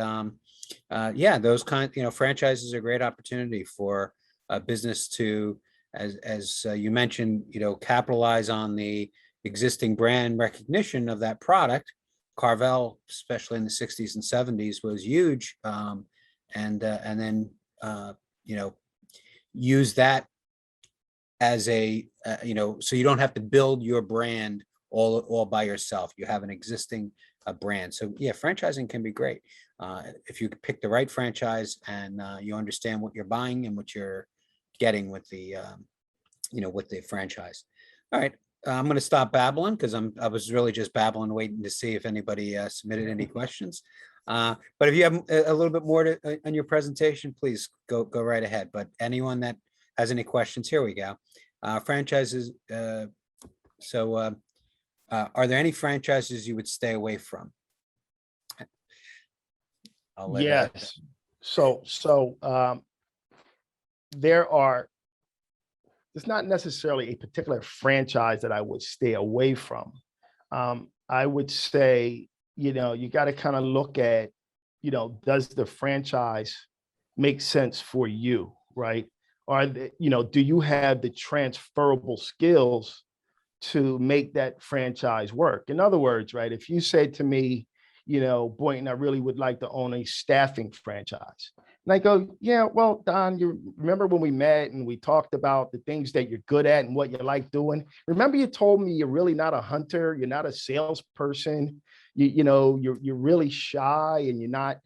Speaker 1: those franchises are a great opportunity for a business to, as you mentioned, capitalize on the existing brand recognition of that product. Carvel, especially in the 60s and 70s, was huge. And then use that as a, so you don't have to build your brand all by yourself. You have an existing brand. So yeah, franchising can be great. If you pick the right franchise and you understand what you're buying and what you're getting with the, with the franchise. All right. I'm going to stop babbling because I was really just babbling, waiting to see if anybody submitted any questions. But if you have a little bit more on your presentation, please go right ahead. But anyone that has any questions, here we go. Franchises. Are there any franchises you would stay away from?
Speaker 2: Yes. It's not necessarily a particular franchise that I would stay away from. I would say, you got to kind of look at, does the franchise make sense for you, right? Or, do you have the transferable skills to make that franchise work? In other words, right, if you said to me, Boynton, I really would like to own a staffing franchise. And I go, yeah, well, Don, you remember when we met and we talked about the things that you're good at and what you like doing? Remember you told me you're really not a hunter, you're not a salesperson, you're really shy and you're not,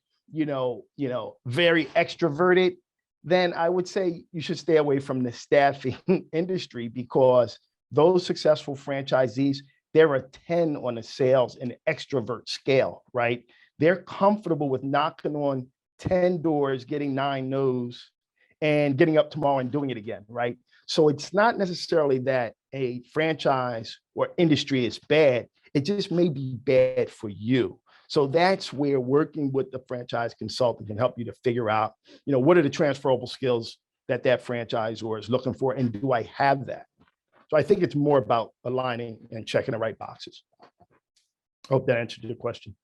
Speaker 2: very extroverted. Then I would say you should stay away from the staffing industry, because those successful franchisees, they're a 10 on the sales and extrovert scale, right? They're comfortable with knocking on 10 doors, getting 9 no's, and getting up tomorrow and doing it again, right? So it's not necessarily that a franchise or industry is bad. It just may be bad for you. So that's where working with the franchise consultant can help you to figure out, what are the transferable skills that franchisor is looking for, and do I have that? So I think it's more about aligning and checking the right boxes. Hope that answered your question.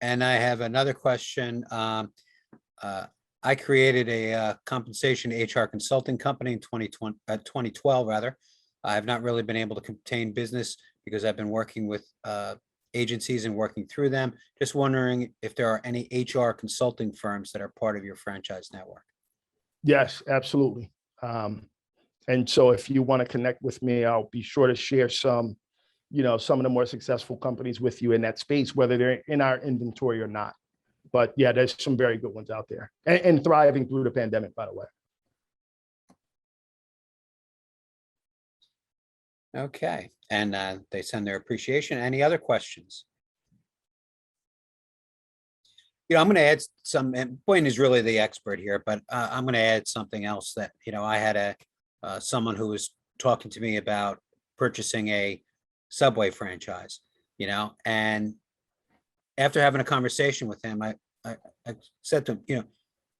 Speaker 1: And I have another question. I created a compensation HR consulting company in 2012, rather. I have not really been able to contain business because I've been working with agencies and working through them. Just wondering if there are any HR consulting firms that are part of your franchise network.
Speaker 2: Yes, absolutely. And so if you want to connect with me, I'll be sure to share some of the more successful companies with you in that space, whether they're in our inventory or not. But yeah, there's some very good ones out there and thriving through the pandemic, by the way.
Speaker 1: Okay, and they send their appreciation. Any other questions? I'm going to add some, and Boynton is really the expert here, but I'm going to add something else that, I had someone who was talking to me about purchasing a Subway franchise, and after having a conversation with him, I said to him,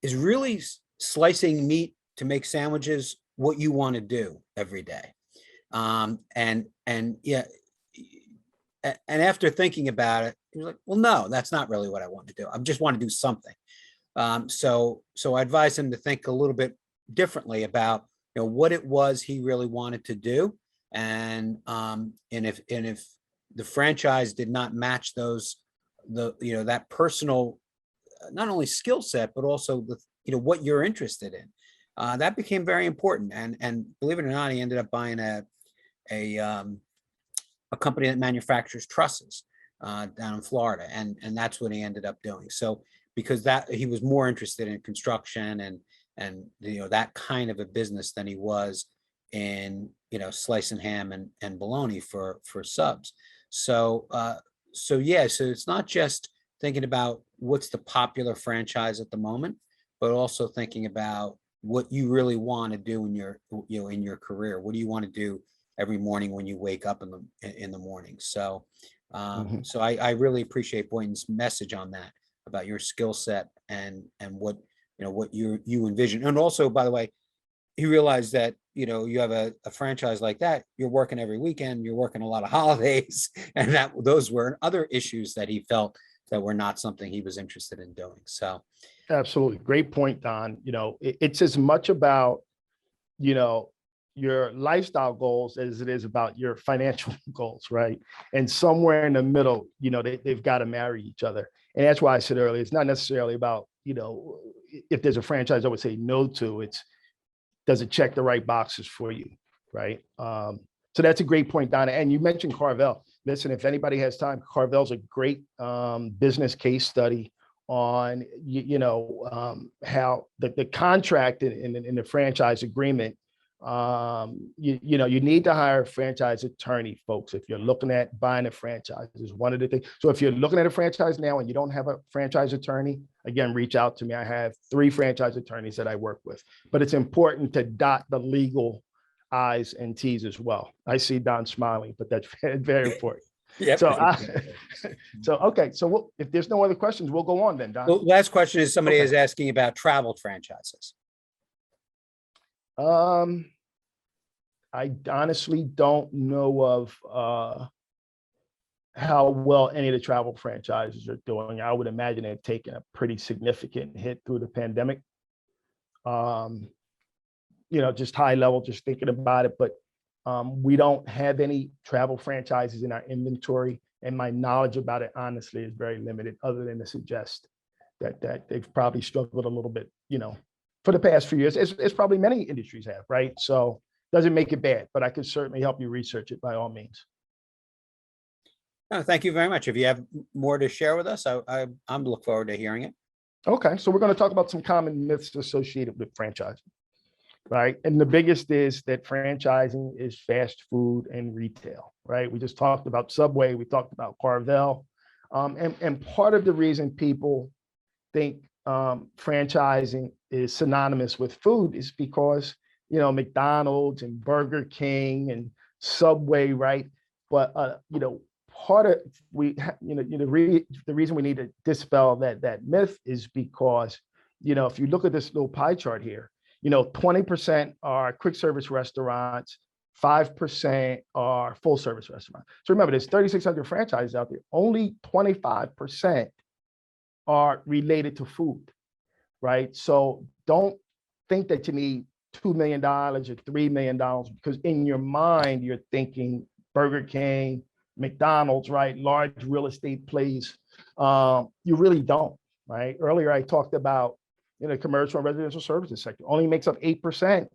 Speaker 1: is really slicing meat to make sandwiches what you want to do every day? And yeah, and after thinking about it, he was like, well, no, that's not really what I want to do. I just want to do something. So I advised him to think a little bit differently about, what it was he really wanted to do. And if the franchise did not match that personal, not only skill set, but also what you're interested in, that became very important. And believe it or not, he ended up buying a company that manufactures trusses down in Florida, and that's what he ended up doing. So because that he was more interested in construction and that kind of a business than he was in slicing ham and bologna for subs. So yeah, so it's not just thinking about what's the popular franchise at the moment, but also thinking about what you really want to do in your career. What do you want to do every morning when you wake up in the morning? So so I really appreciate Boynton's message on that, about your skill set and what what you envision. And also, by the way, he realized that you have a franchise like that, you're working every weekend, you're working a lot of holidays, and that those were other issues that he felt that were not something he was interested in doing. So
Speaker 2: absolutely, great point, Don. It's as much about your lifestyle goals as it is about your financial goals, right? And somewhere in the middle, they've got to marry each other. And that's why I said earlier, it's not necessarily about if there's a franchise I would say no to, does it check the right boxes for you, right? So that's a great point, Donna. And you mentioned Carvel. Listen, if anybody has time, Carvel's a great business case study on how the contract in the franchise agreement. You need to hire a franchise attorney, folks. If you're looking at buying a franchise, is one of the things. So if you're looking at a franchise now and you don't have a franchise attorney, again, reach out to me. I have 3 franchise attorneys that I work with, but it's important to dot the legal I's and T's as well. I see Don smiling, but that's very, very important.
Speaker 1: Yep.
Speaker 2: Okay. So if there's no other questions, we'll go on then, Don.
Speaker 1: Well, last question is somebody is asking about travel franchises.
Speaker 2: I honestly don't know of how well any of the travel franchises are doing. I would imagine they've taken a pretty significant hit through the pandemic. Just high level, just thinking about it, but we don't have any travel franchises in our inventory, and my knowledge about it honestly is very limited, other than to suggest that they've probably struggled a little bit, for the past few years. It's probably many industries have, right? So doesn't make it bad, but I could certainly help you research it by all means.
Speaker 1: No, thank you very much. If you have more to share with us, I'm look forward to hearing it.
Speaker 2: Okay, so we're going to talk about some common myths associated with franchising, right? And the biggest is that franchising is fast food and retail, right? We just talked about Subway, we talked about Carvel, and part of the reason people think franchising is synonymous with food is because McDonald's and Burger King and Subway, right? But part of the reason we need to dispel that myth is because if you look at this little pie chart here, 20% are quick service restaurants, 5% are full service restaurants. So remember, there's 3,600 franchises out there. Only 25% are related to food, right? So don't think that you need $2 million or $3 million, because in your mind, you're thinking Burger King, McDonald's, right? Large real estate plays. You really don't, right? Earlier, I talked about commercial and residential services sector only makes up 8%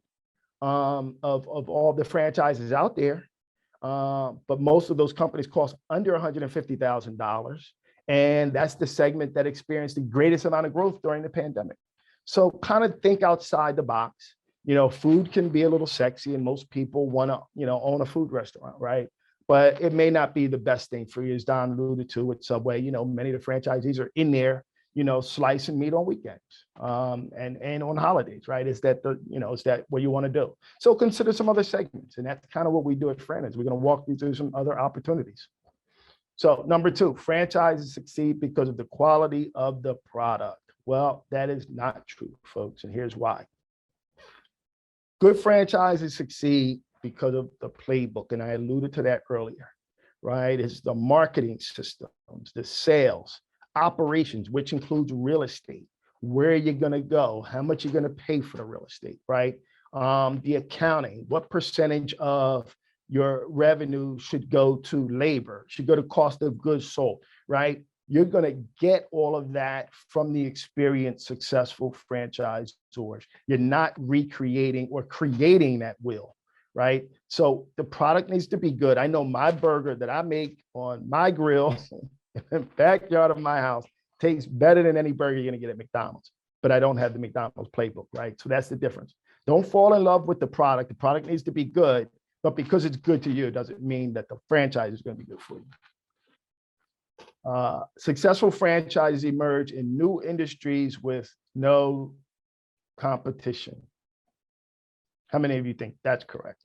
Speaker 2: of all the franchises out there. But most of those companies cost under $150,000. And that's the segment that experienced the greatest amount of growth during the pandemic. So kind of think outside the box. Food can be a little sexy, and most people want to, own a food restaurant, right? But it may not be the best thing for you, as Don alluded to with Subway. Many of the franchisees are in there, slicing meat on weekends and on holidays, right? Is that is that what you want to do? So consider some other segments, and that's kind of what we do at Friends. We're going to walk you through some other opportunities. So number 2, franchises succeed because of the quality of the product. Well, that is not true, folks, and here's why. Good franchises succeed because of the playbook, and I alluded to that earlier, right? It's the marketing systems, the sales, operations, which includes real estate, where you're going to go, how much you're going to pay for the real estate, right? The accounting, what percentage of your revenue should go to labor, should go to cost of goods sold, right? You're going to get all of that from the experienced, successful franchisors. You're not recreating or creating that wheel, right? So the product needs to be good. I know my burger that I make on my grill in the backyard of my house tastes better than any burger you're going to get at McDonald's, but I don't have the McDonald's playbook, right? So that's the difference. Don't fall in love with the product. The product needs to be good, but because it's good to you, doesn't mean that the franchise is going to be good for you. Successful franchises emerge in new industries with no competition. How many of you think that's correct?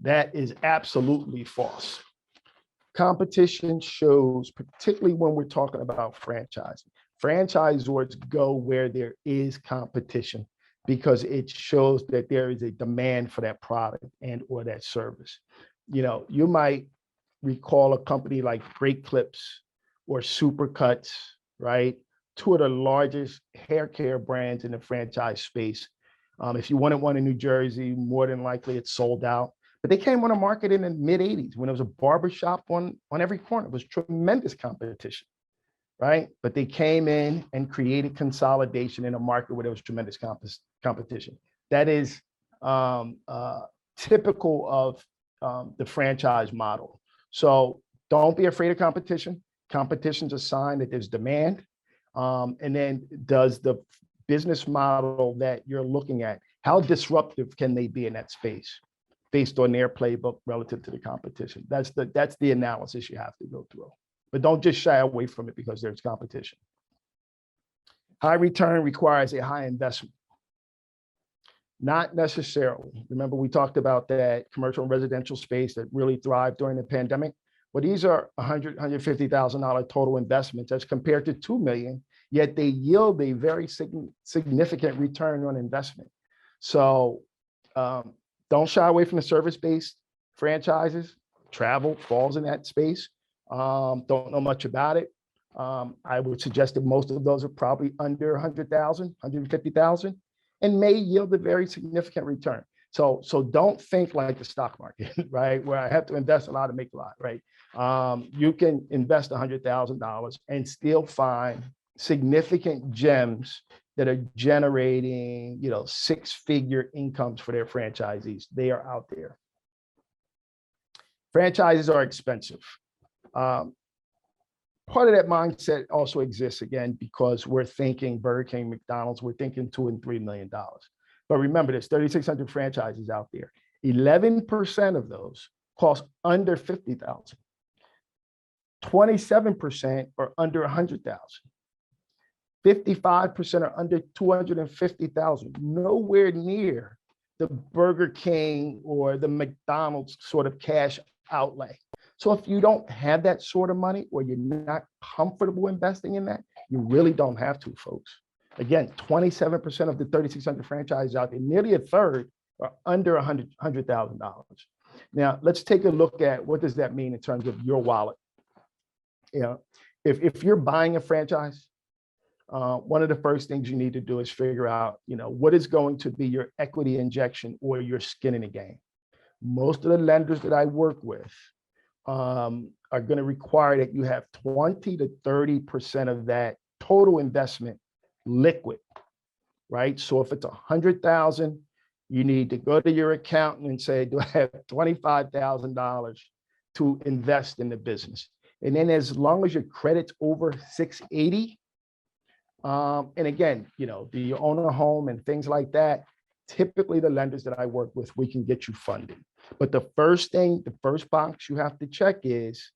Speaker 2: That is absolutely false. Competition shows, particularly when we're talking about franchising, franchisors go where there is competition because it shows that there is a demand for that product and or that service. You might recall a company like Great Clips or Supercuts, right? 2 of the largest hair care brands in the franchise space. If you wanted one in New Jersey, more than likely it's sold out. But they came on the market in the mid 80s when there was a barbershop on every corner. It was tremendous competition. right? But they came in and created consolidation in a market where there was tremendous competition. That is typical of the franchise model. So don't be afraid of competition. Competition's a sign that there's demand. And then does the business model that you're looking at, how disruptive can they be in that space based on their playbook relative to the competition? That's the analysis you have to go through. But don't just shy away from it because there's competition. High return requires a high investment. Not necessarily. Remember, we talked about that commercial and residential space that really thrived during the pandemic. Well, these are $100,000, $150,000 total investments as compared to $2 million, yet they yield a very significant return on investment. So don't shy away from the service-based franchises. Travel falls in that space. Don't know much about it. I would suggest that most of those are probably under 100,000, 150,000, and may yield a very significant return. So don't think like the stock market, right? Where I have to invest a lot to make a lot, right? You can invest $100,000 and still find significant gems that are generating, six-figure incomes for their franchisees. They are out there. Franchises are expensive. Part of that mindset also exists, again, because we're thinking Burger King, McDonald's, we're thinking $2 and $3 million. But remember, there's 3,600 franchises out there. 11% of those cost under $50,000. 27% are under $100,000. 55% are under $250,000. Nowhere near the Burger King or the McDonald's sort of cash outlay. So if you don't have that sort of money or you're not comfortable investing in that, you really don't have to, folks. Again, 27% of the 3,600 franchises out there, nearly a third, are under $100,000. Now, let's take a look at what does that mean in terms of your wallet. If you're buying a franchise, one of the first things you need to do is figure out, what is going to be your equity injection or your skin in the game. Most of the lenders that I work with are going to require that you have 20 to 30% of that total investment liquid, right? So if it's 100,000, you need to go to your accountant and say, do I have $25,000 to invest in the business? And then as long as your credit's over 680, and again, do you own a home and things like that? Typically the lenders that I work with, we can get you funded. But the first box you have to check is,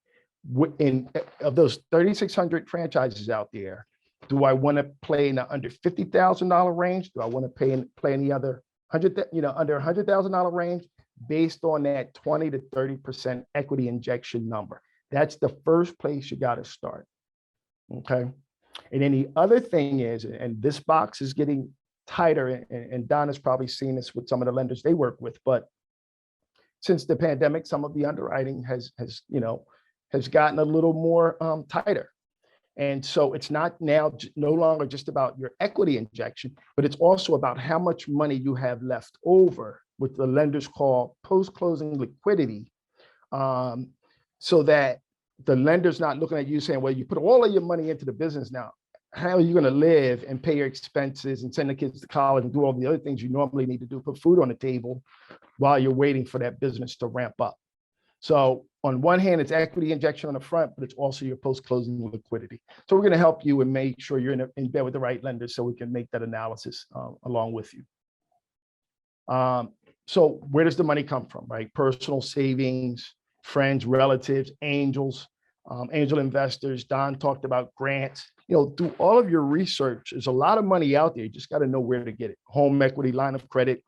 Speaker 2: of those 3,600 franchises out there, do I want to play in the under $50,000 range? Do I want to play in the other under $100,000 range based on that 20 to 30% equity injection number? That's the first place you got to start. Okay. And then the other thing is, and this box is getting tighter, and Don has probably seen this with some of the lenders they work with, but since the pandemic, some of the underwriting has gotten a little more tighter. And so it's not now no longer just about your equity injection, but it's also about how much money you have left over, what the lenders call post-closing liquidity, so that the lender's not looking at you saying, well, you put all of your money into the business now. How are you going to live and pay your expenses and send the kids to college and do all the other things you normally need to do, put food on the table while you're waiting for that business to ramp up? So on one hand, it's equity injection on the front, but it's also your post-closing liquidity. So we're going to help you and make sure you're in bed with the right lenders so we can make that analysis along with you. So where does the money come from, right? Personal savings, friends, relatives, angels, angel investors. Don talked about grants. Do all of your research. There's a lot of money out there. You just got to know where to get it. Home equity, line of credit,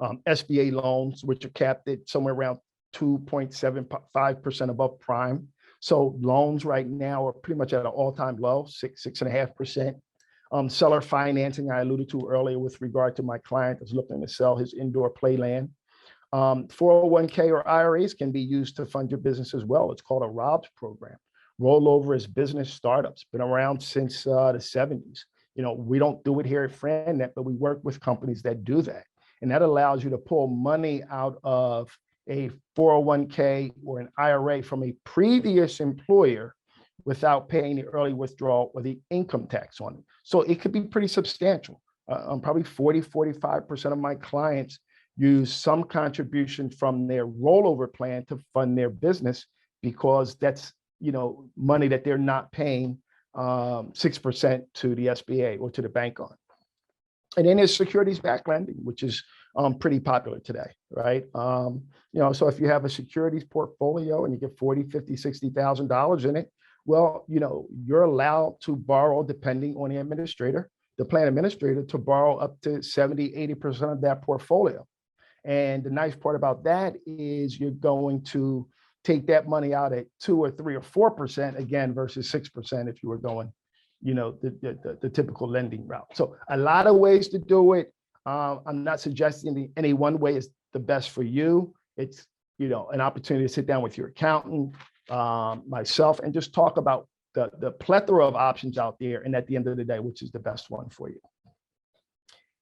Speaker 2: SBA loans, which are capped at somewhere around 2.75% above prime. So loans right now are pretty much at an all-time low, 6.5%. Seller financing, I alluded to earlier with regard to my client that's looking to sell his indoor playland. 401k or IRAs can be used to fund your business as well. It's called a ROBS program. Rollover as business startups, been around since the 70s. We don't do it here at FranNet, but we work with companies that do that. And that allows you to pull money out of a 401k or an IRA from a previous employer without paying the early withdrawal or the income tax on it. So it could be pretty substantial. Probably 45% of my clients use some contribution from their rollover plan to fund their business, because that's, money that they're not paying 6% to the SBA or to the bank on. And then there's securities backed lending, which is pretty popular today, right? So if you have a securities portfolio and you get $40,000, $50,000, $60,000 in it, well, you're allowed to borrow, depending on the administrator, the plan administrator, to borrow up to 70, 80% of that portfolio. And the nice part about that is you're going to take that money out at 2 or 3 or 4% again, versus 6% if you were going, the typical lending route. So a lot of ways to do it. I'm not suggesting any one way is the best for you. It's, an opportunity to sit down with your accountant, myself, and just talk about the plethora of options out there. And at the end of the day, which is the best one for you.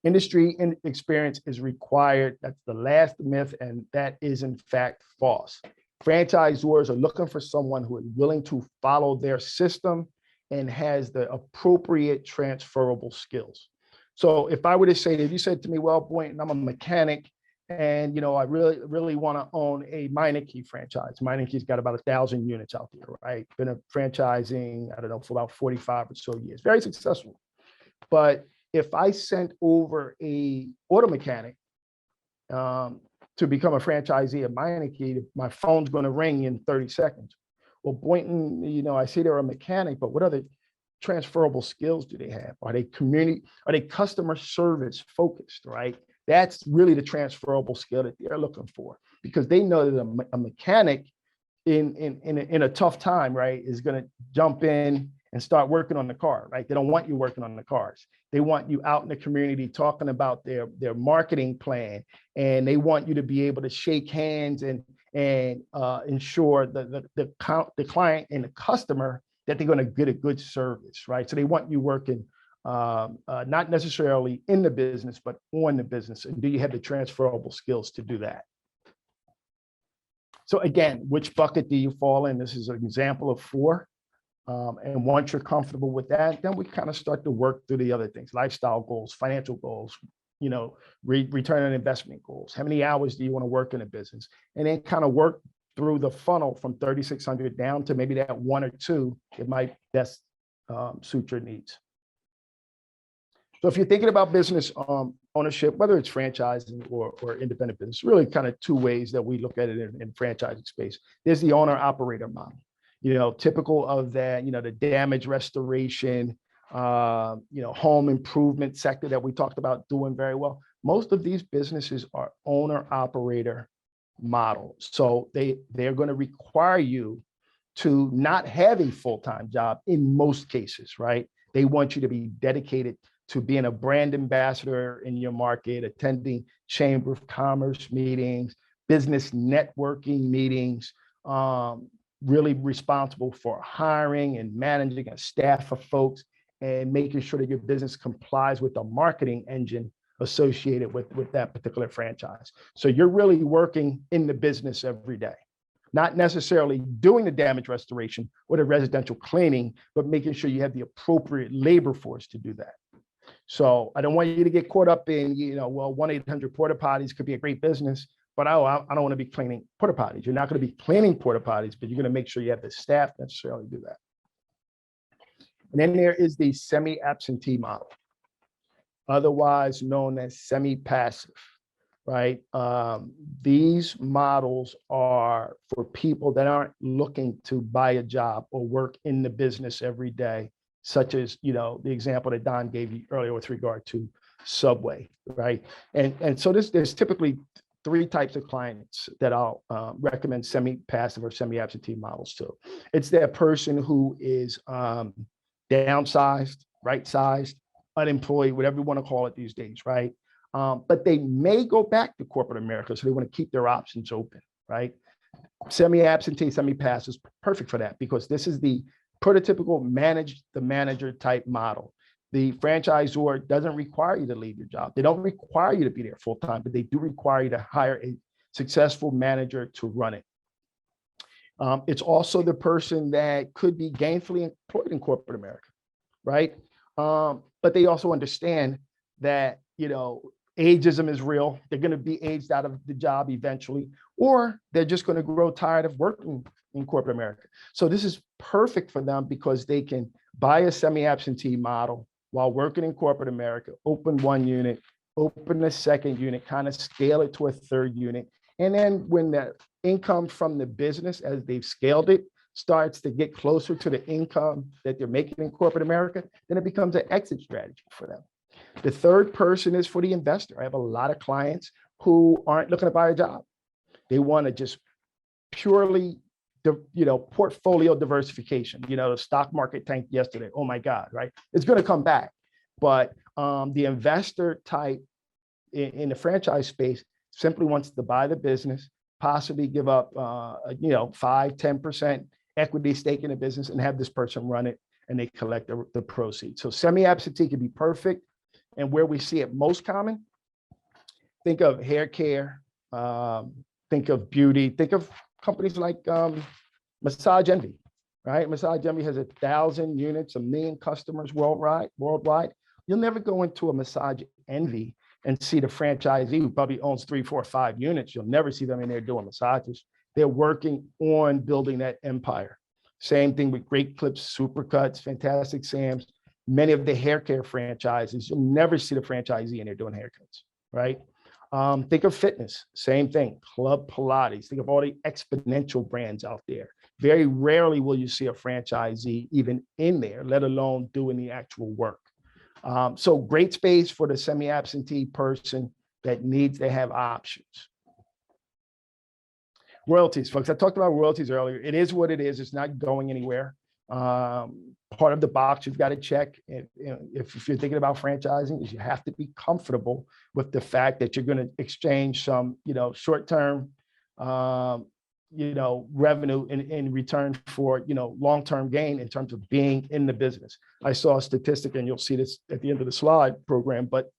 Speaker 2: Industry experience is required. That's the last myth, and that is in fact false. Franchisors are looking for someone who is willing to follow their system and has the appropriate transferable skills. So if I were to say, if you said to me, well, Boynton, I'm a mechanic, and I really want to own a Meineke franchise. Meineke's got about 1,000 units out there, right? Been a franchising, I don't know, for about 45 or so years. Very successful. But if I sent over a auto mechanic to become a franchisee at Meineke, my phone's going to ring in 30 seconds. Well, Boynton, I see they're a mechanic, but what other transferable skills do they have? Are they customer service focused, right? That's really the transferable skill that they're looking for, because they know that a mechanic in a tough time, right, is going to jump in and start working on the car, right? They don't want you working on the cars. They want you out in the community talking about their marketing plan, and they want you to be able to shake hands and ensure the client and the customer that they're going to get a good service, right? So they want you working not necessarily in the business, but on the business. And do you have the transferable skills to do that? So again, which bucket do you fall in? This is an example of 4. And once you're comfortable with that, then we kind of start to work through the other things: lifestyle goals, financial goals, return on investment goals. How many hours do you want to work in a business? And then kind of work through the funnel from 3,600 down to maybe that 1 or 2. It might best suit your needs. So if you're thinking about business ownership, whether it's franchising or independent business, really kind of 2 ways that we look at it in franchising space. There's the owner operator model. Typical of that, the damage restoration, home improvement sector that we talked about doing very well. Most of these businesses are owner operator model. So they're going to require you to not have a full-time job in most cases, right? They want you to be dedicated to being a brand ambassador in your market, attending Chamber of Commerce meetings, business networking meetings, really responsible for hiring and managing a staff of folks and making sure that your business complies with the marketing engine associated with that particular franchise. So you're really working in the business every day, not necessarily doing the damage restoration or the residential cleaning, but making sure you have the appropriate labor force to do that. So I don't want you to get caught up in, 1-800 porta potties could be a great business, but I don't want to be cleaning porta potties. You're not going to be cleaning porta potties, but you're going to make sure you have the staff necessarily do that. And then there is the semi-absentee model, otherwise known as semi-passive, right? These models are for people that aren't looking to buy a job or work in the business every day, such as, the example that Don gave you earlier with regard to Subway, right? And so there's typically 3 types of clients that I'll recommend semi-passive or semi-absentee models to. It's that person who is downsized, right-sized, unemployed, whatever you want to call it these days, right? But they may go back to corporate America, so they want to keep their options open, right? Semi-absentee, semi-passive is perfect for that, because this is the prototypical manage the manager type model. The franchisor doesn't require you to leave your job. They don't require you to be there full time, but they do require you to hire a successful manager to run it. It's also the person that could be gainfully employed in corporate America, right? But they also understand that, ageism is real. They're going to be aged out of the job eventually, or they're just going to grow tired of working in corporate America. So this is perfect for them because they can buy a semi-absentee model while working in corporate America, open one unit, open a second unit, kind of scale it to a third unit. And then when the income from the business, as they've scaled it, starts to get closer to the income that they're making in corporate America, then it becomes an exit strategy for them. The third person is for the investor. I have a lot of clients who aren't looking to buy a job. They want to just purely, portfolio diversification. The stock market tanked yesterday. Oh my God, right? It's going to come back. But the investor type in the franchise space simply wants to buy the business, possibly give up, 5-10% equity stake in the business and have this person run it, and they collect the proceeds. So semi-absentee can be perfect. And where we see it most common, think of hair care, think of beauty, think of companies like Massage Envy, right? Massage Envy has 1,000 units, 1 million customers worldwide. You'll never go into a Massage Envy and see the franchisee who probably owns 3, 4, 5 units. You'll never see them in there doing massages. They're working on building that empire. Same thing with Great Clips, Supercuts, Fantastic Sam's. Many of the hair care franchises, you'll never see the franchisee in there doing haircuts, right? Think of fitness, same thing. Club Pilates. Think of all the exponential brands out there. Very rarely will you see a franchisee even in there, let alone doing the actual work. So great space for the semi-absentee person that needs to have options. Royalties, folks. I talked about royalties earlier. It is what it is. It's not going anywhere. Part of the box you've got to check if you're thinking about franchising is you have to be comfortable with the fact that you're going to exchange some, short-term, revenue in return for, long-term gain in terms of being in the business. I saw a statistic, and you'll see this at the end of the slide program, but,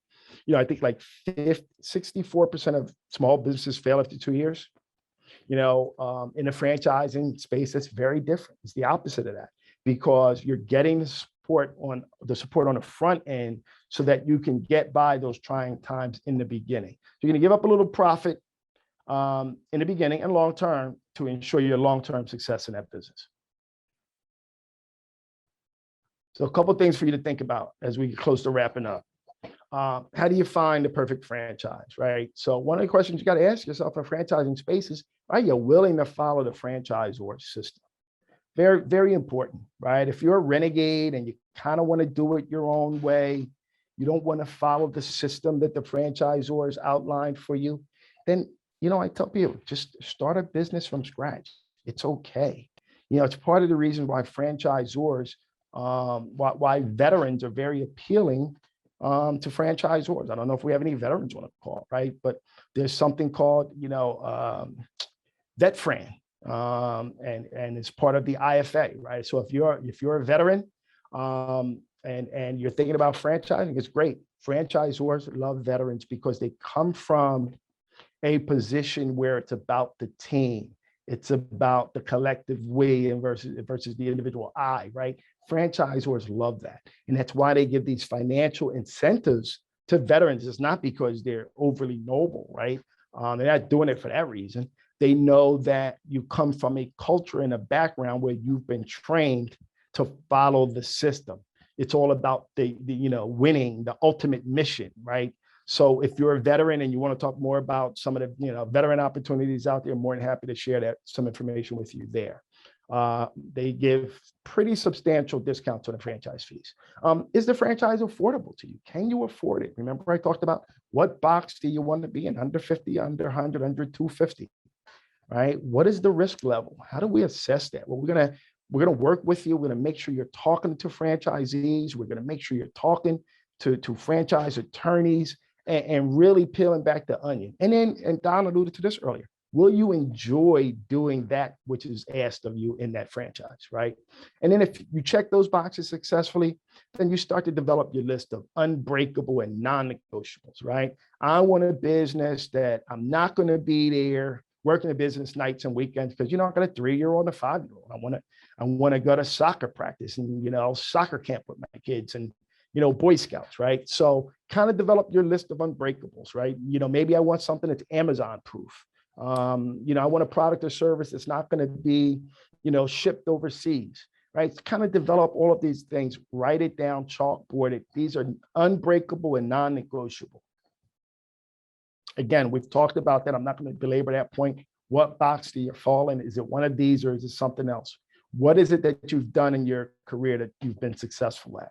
Speaker 2: I think like 64% of small businesses fail after 2 years. In the franchising space, that's very different. It's the opposite of that, because you're getting the support on the front end so that you can get by those trying times in the beginning. You're going to give up a little profit in the beginning and long term to ensure your long-term success in that business. So a couple of things for you to think about as we get close to wrapping up. How do you find the perfect franchise, right? So one of the questions you got to ask yourself in franchising spaces, are you willing to follow the franchisor system? Very, very important, right? If you're a renegade and you kind of want to do it your own way, you don't want to follow the system that the franchisors outlined for you, then, I tell people, just start a business from scratch. It's okay. It's part of the reason why franchisors, why veterans are very appealing to franchisors. I don't know if we have any veterans on the call, right? But there's something called, VetFran. And it's part of the IFA, right? So if you're a veteran and you're thinking about franchising, it's great. Franchisors love veterans because they come from a position where it's about the team. It's about the collective we versus the individual I, right? Franchisors love that. And that's why they give these financial incentives to veterans. It's not because they're overly noble, right? They're not doing it for that reason. They know that you come from a culture and a background where you've been trained to follow the system. It's all about the winning, the ultimate mission, right? So if you're a veteran and you want to talk more about some of the veteran opportunities out there, I'm more than happy to share some information with you there. They give pretty substantial discounts on the franchise fees. Is the franchise affordable to you? Can you afford it? Remember I talked about what box do you want to be in? Under 50, under 100, under 250, right? What is the risk level? How do we assess that? Well, we're going to work with you. We're going to make sure you're talking to franchisees. We're going to make sure you're talking to franchise attorneys and really peeling back the onion. And Don alluded to this earlier. Will you enjoy doing that which is asked of you in that franchise, right? And then if you check those boxes successfully, then you start to develop your list of unbreakable and non-negotiables, right? I want a business that I'm not going to be there working the business nights and weekends because, I got a 3-year-old and a 5-year-old. I want to go to soccer practice and, soccer camp with my kids and, Boy Scouts, right? So kind of develop your list of unbreakables, right? Maybe I want something that's Amazon proof. I want a product or service that's not going to be, shipped overseas, right? Kind of develop all of these things, write it down, chalkboard it. These are unbreakable and non-negotiable. Again, we've talked about that. I'm not going to belabor that point. What box do you fall in? Is it one of these or is it something else? What is it that you've done in your career that you've been successful at?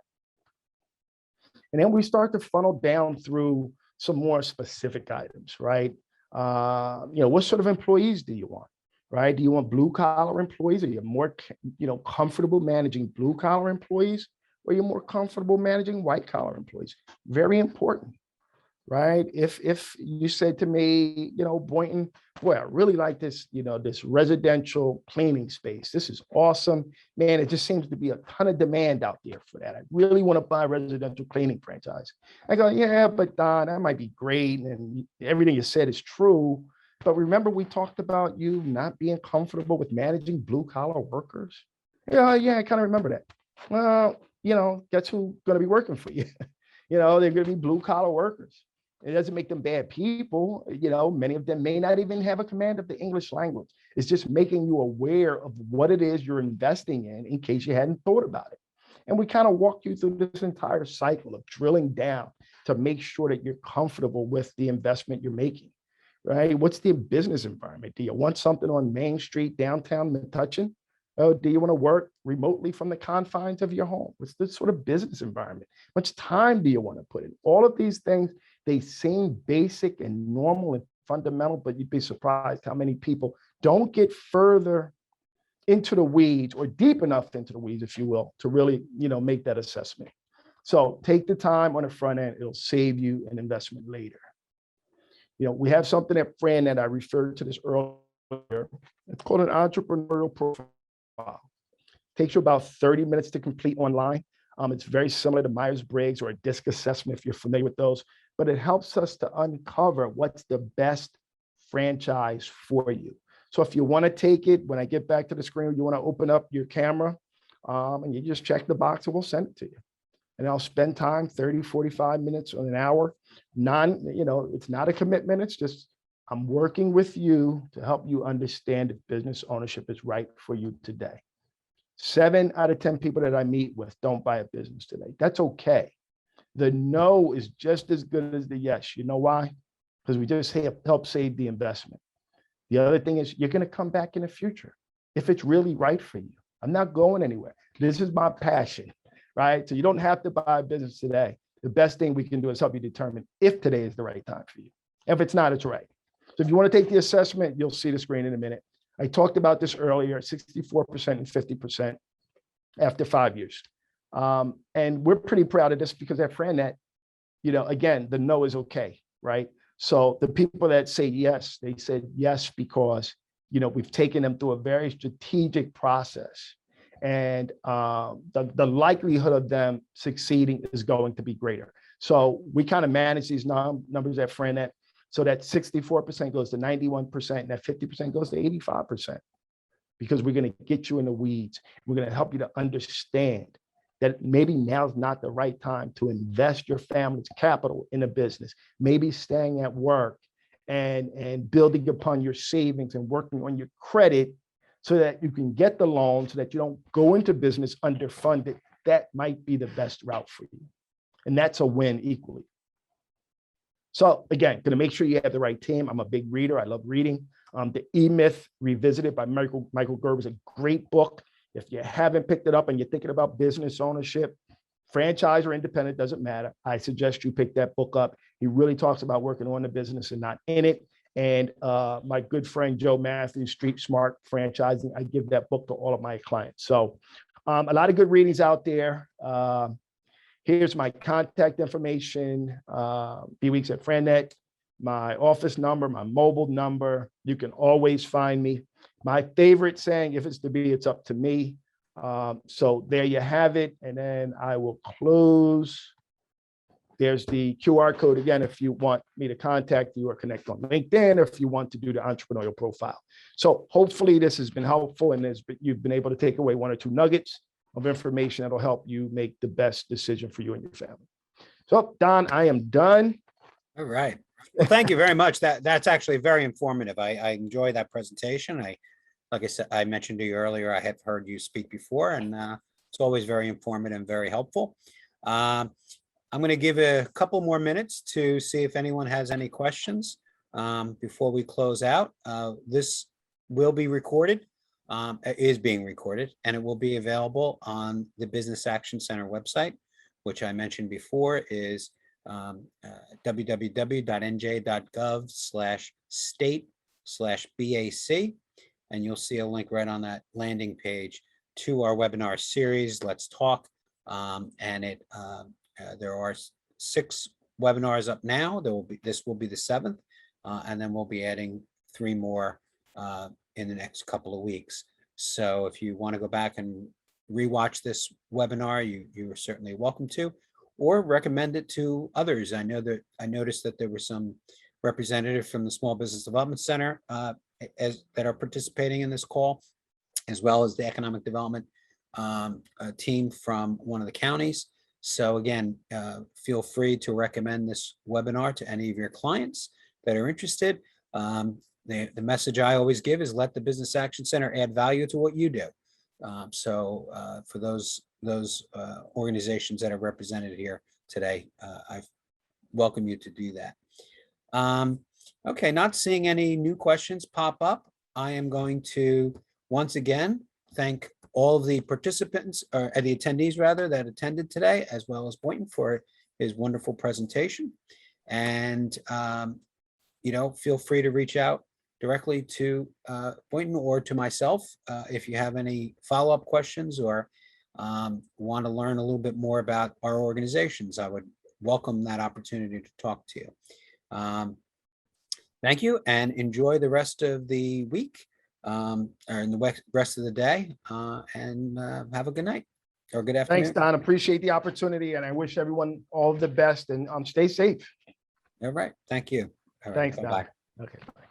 Speaker 2: And then we start to funnel down through some more specific items, right? What sort of employees do you want, right? Do you want blue collar employees? Are you more, comfortable managing blue collar employees, or are you more comfortable managing white collar employees? Very important, right? If you said to me, Boynton, boy, I really like this, this residential cleaning space. This is awesome, man. It just seems to be a ton of demand out there for that. I really want to buy a residential cleaning franchise. I go, yeah, but Don, that might be great. And everything you said is true. But remember, we talked about you not being comfortable with managing blue collar workers. Yeah, I kind of remember that. Well, guess who's going to be working for you? They're going to be blue collar workers. It doesn't make them bad people. Many of them may not even have a command of the English language. It's just making you aware of what it is you're investing in case you hadn't thought about it. And we kind of walk you through this entire cycle of drilling down to make sure that you're comfortable with the investment you're making, right? What's the business environment? Do you want something on Main Street, downtown Metuchen? Oh, do you want to work remotely from the confines of your home? What's the sort of business environment? How much time do you want to put in? All of these things, they seem basic and normal and fundamental, but you'd be surprised how many people don't get further into the weeds or deep enough into the weeds, if you will, to really, make that assessment. So take the time on the front end. It'll save you an investment later. We have something at Fran that I referred to this earlier. It's called an entrepreneurial profile. Takes you about 30 minutes to complete online. It's very similar to Myers-Briggs or a DISC assessment if you're familiar with those, but it helps us to uncover what's the best franchise for you. So if you want to take it, when I get back to the screen, you want to open up your camera and you just check the box and we'll send it to you. And I'll spend time, 30, 45 minutes or an hour. It's not a commitment. It's just, I'm working with you to help you understand if business ownership is right for you today. 7 out of 10 people that I meet with don't buy a business today. That's okay. The no is just as good as the yes. You know why? Because we just help save the investment. The other thing is you're going to come back in the future if it's really right for you. I'm not going anywhere. This is my passion, right? So you don't have to buy a business today. The best thing we can do is help you determine if today is the right time for you. If it's not, it's right. So if you want to take the assessment, you'll see the screen in a minute. I talked about this earlier, 64% and 50% after 5 years. And we're pretty proud of this because at FranNet, again, the no is okay, right? So the people that say yes, they said yes because, we've taken them through a very strategic process. And the likelihood of them succeeding is going to be greater. So we kind of manage these numbers at FranNet. So that 64% goes to 91%, and that 50% goes to 85%, because we're going to get you in the weeds. We're going to help you to understand that maybe now's not the right time to invest your family's capital in a business. Maybe staying at work and building upon your savings and working on your credit so that you can get the loan so that you don't go into business underfunded. That might be the best route for you. And that's a win equally. So again, going to make sure you have the right team. I'm a big reader. I love reading. The E-Myth Revisited by Michael Gerber is a great book. If you haven't picked it up and you're thinking about business ownership, franchise or independent, doesn't matter. I suggest you pick that book up. He really talks about working on the business and not in it. And my good friend, Joe Matthews, Street Smart Franchising, I give that book to all of my clients. So a lot of good readings out there. Here's my contact information, B-Weeks at FranNet, my office number, my mobile number. You can always find me. My favorite saying, if it's to be, it's up to me. So there you have it. And then I will close There's the QR code again, if you want me to contact you or connect on LinkedIn, or if you want to do the entrepreneurial profile. So hopefully this has been helpful, and you've been able to take away 1 or 2 nuggets of information that'll help you make the best decision for you and your family. So Don, I am done.
Speaker 1: All right. Well, thank you very much. That's actually very informative. I enjoy that presentation. Like I said, I mentioned to you earlier, I have heard you speak before, and it's always very informative and very helpful. I'm going to give a couple more minutes to see if anyone has any questions before we close out. This will be recorded, is being recorded, and it will be available on the Business Action Center website, which I mentioned before is www.nj.gov/state/BAC. And you'll see a link right on that landing page to our webinar series, Let's Talk. And there are 6 webinars up now. This will be the 7th, and then we'll be adding 3 more in the next couple of weeks. So if you want to go back and rewatch this webinar, you are certainly welcome to, or recommend it to others. I noticed that there were some representatives from the Small Business Development Center that are participating in this call, as well as the Economic Development team from one of the counties. So again, feel free to recommend this webinar to any of your clients that are interested. The message I always give is let the Business Action Center add value to what you do. So for those organizations that are represented here today, I welcome you to do that. Okay, not seeing any new questions pop up. I am going to once again thank all of the participants, or the attendees rather, that attended today, as well as Boynton for his wonderful presentation. And feel free to reach out directly to Boynton or to myself if you have any follow-up questions or want to learn a little bit more about our organizations. I would welcome that opportunity to talk to you. Thank you, and enjoy the rest of the week or in the rest of the day, and have a good night or good afternoon.
Speaker 2: Thanks, Don. Appreciate the opportunity, and I wish everyone all the best, and stay safe.
Speaker 1: All right. Thank you. All right,
Speaker 2: Thanks,
Speaker 1: bye-bye.
Speaker 2: Don. Okay. Bye.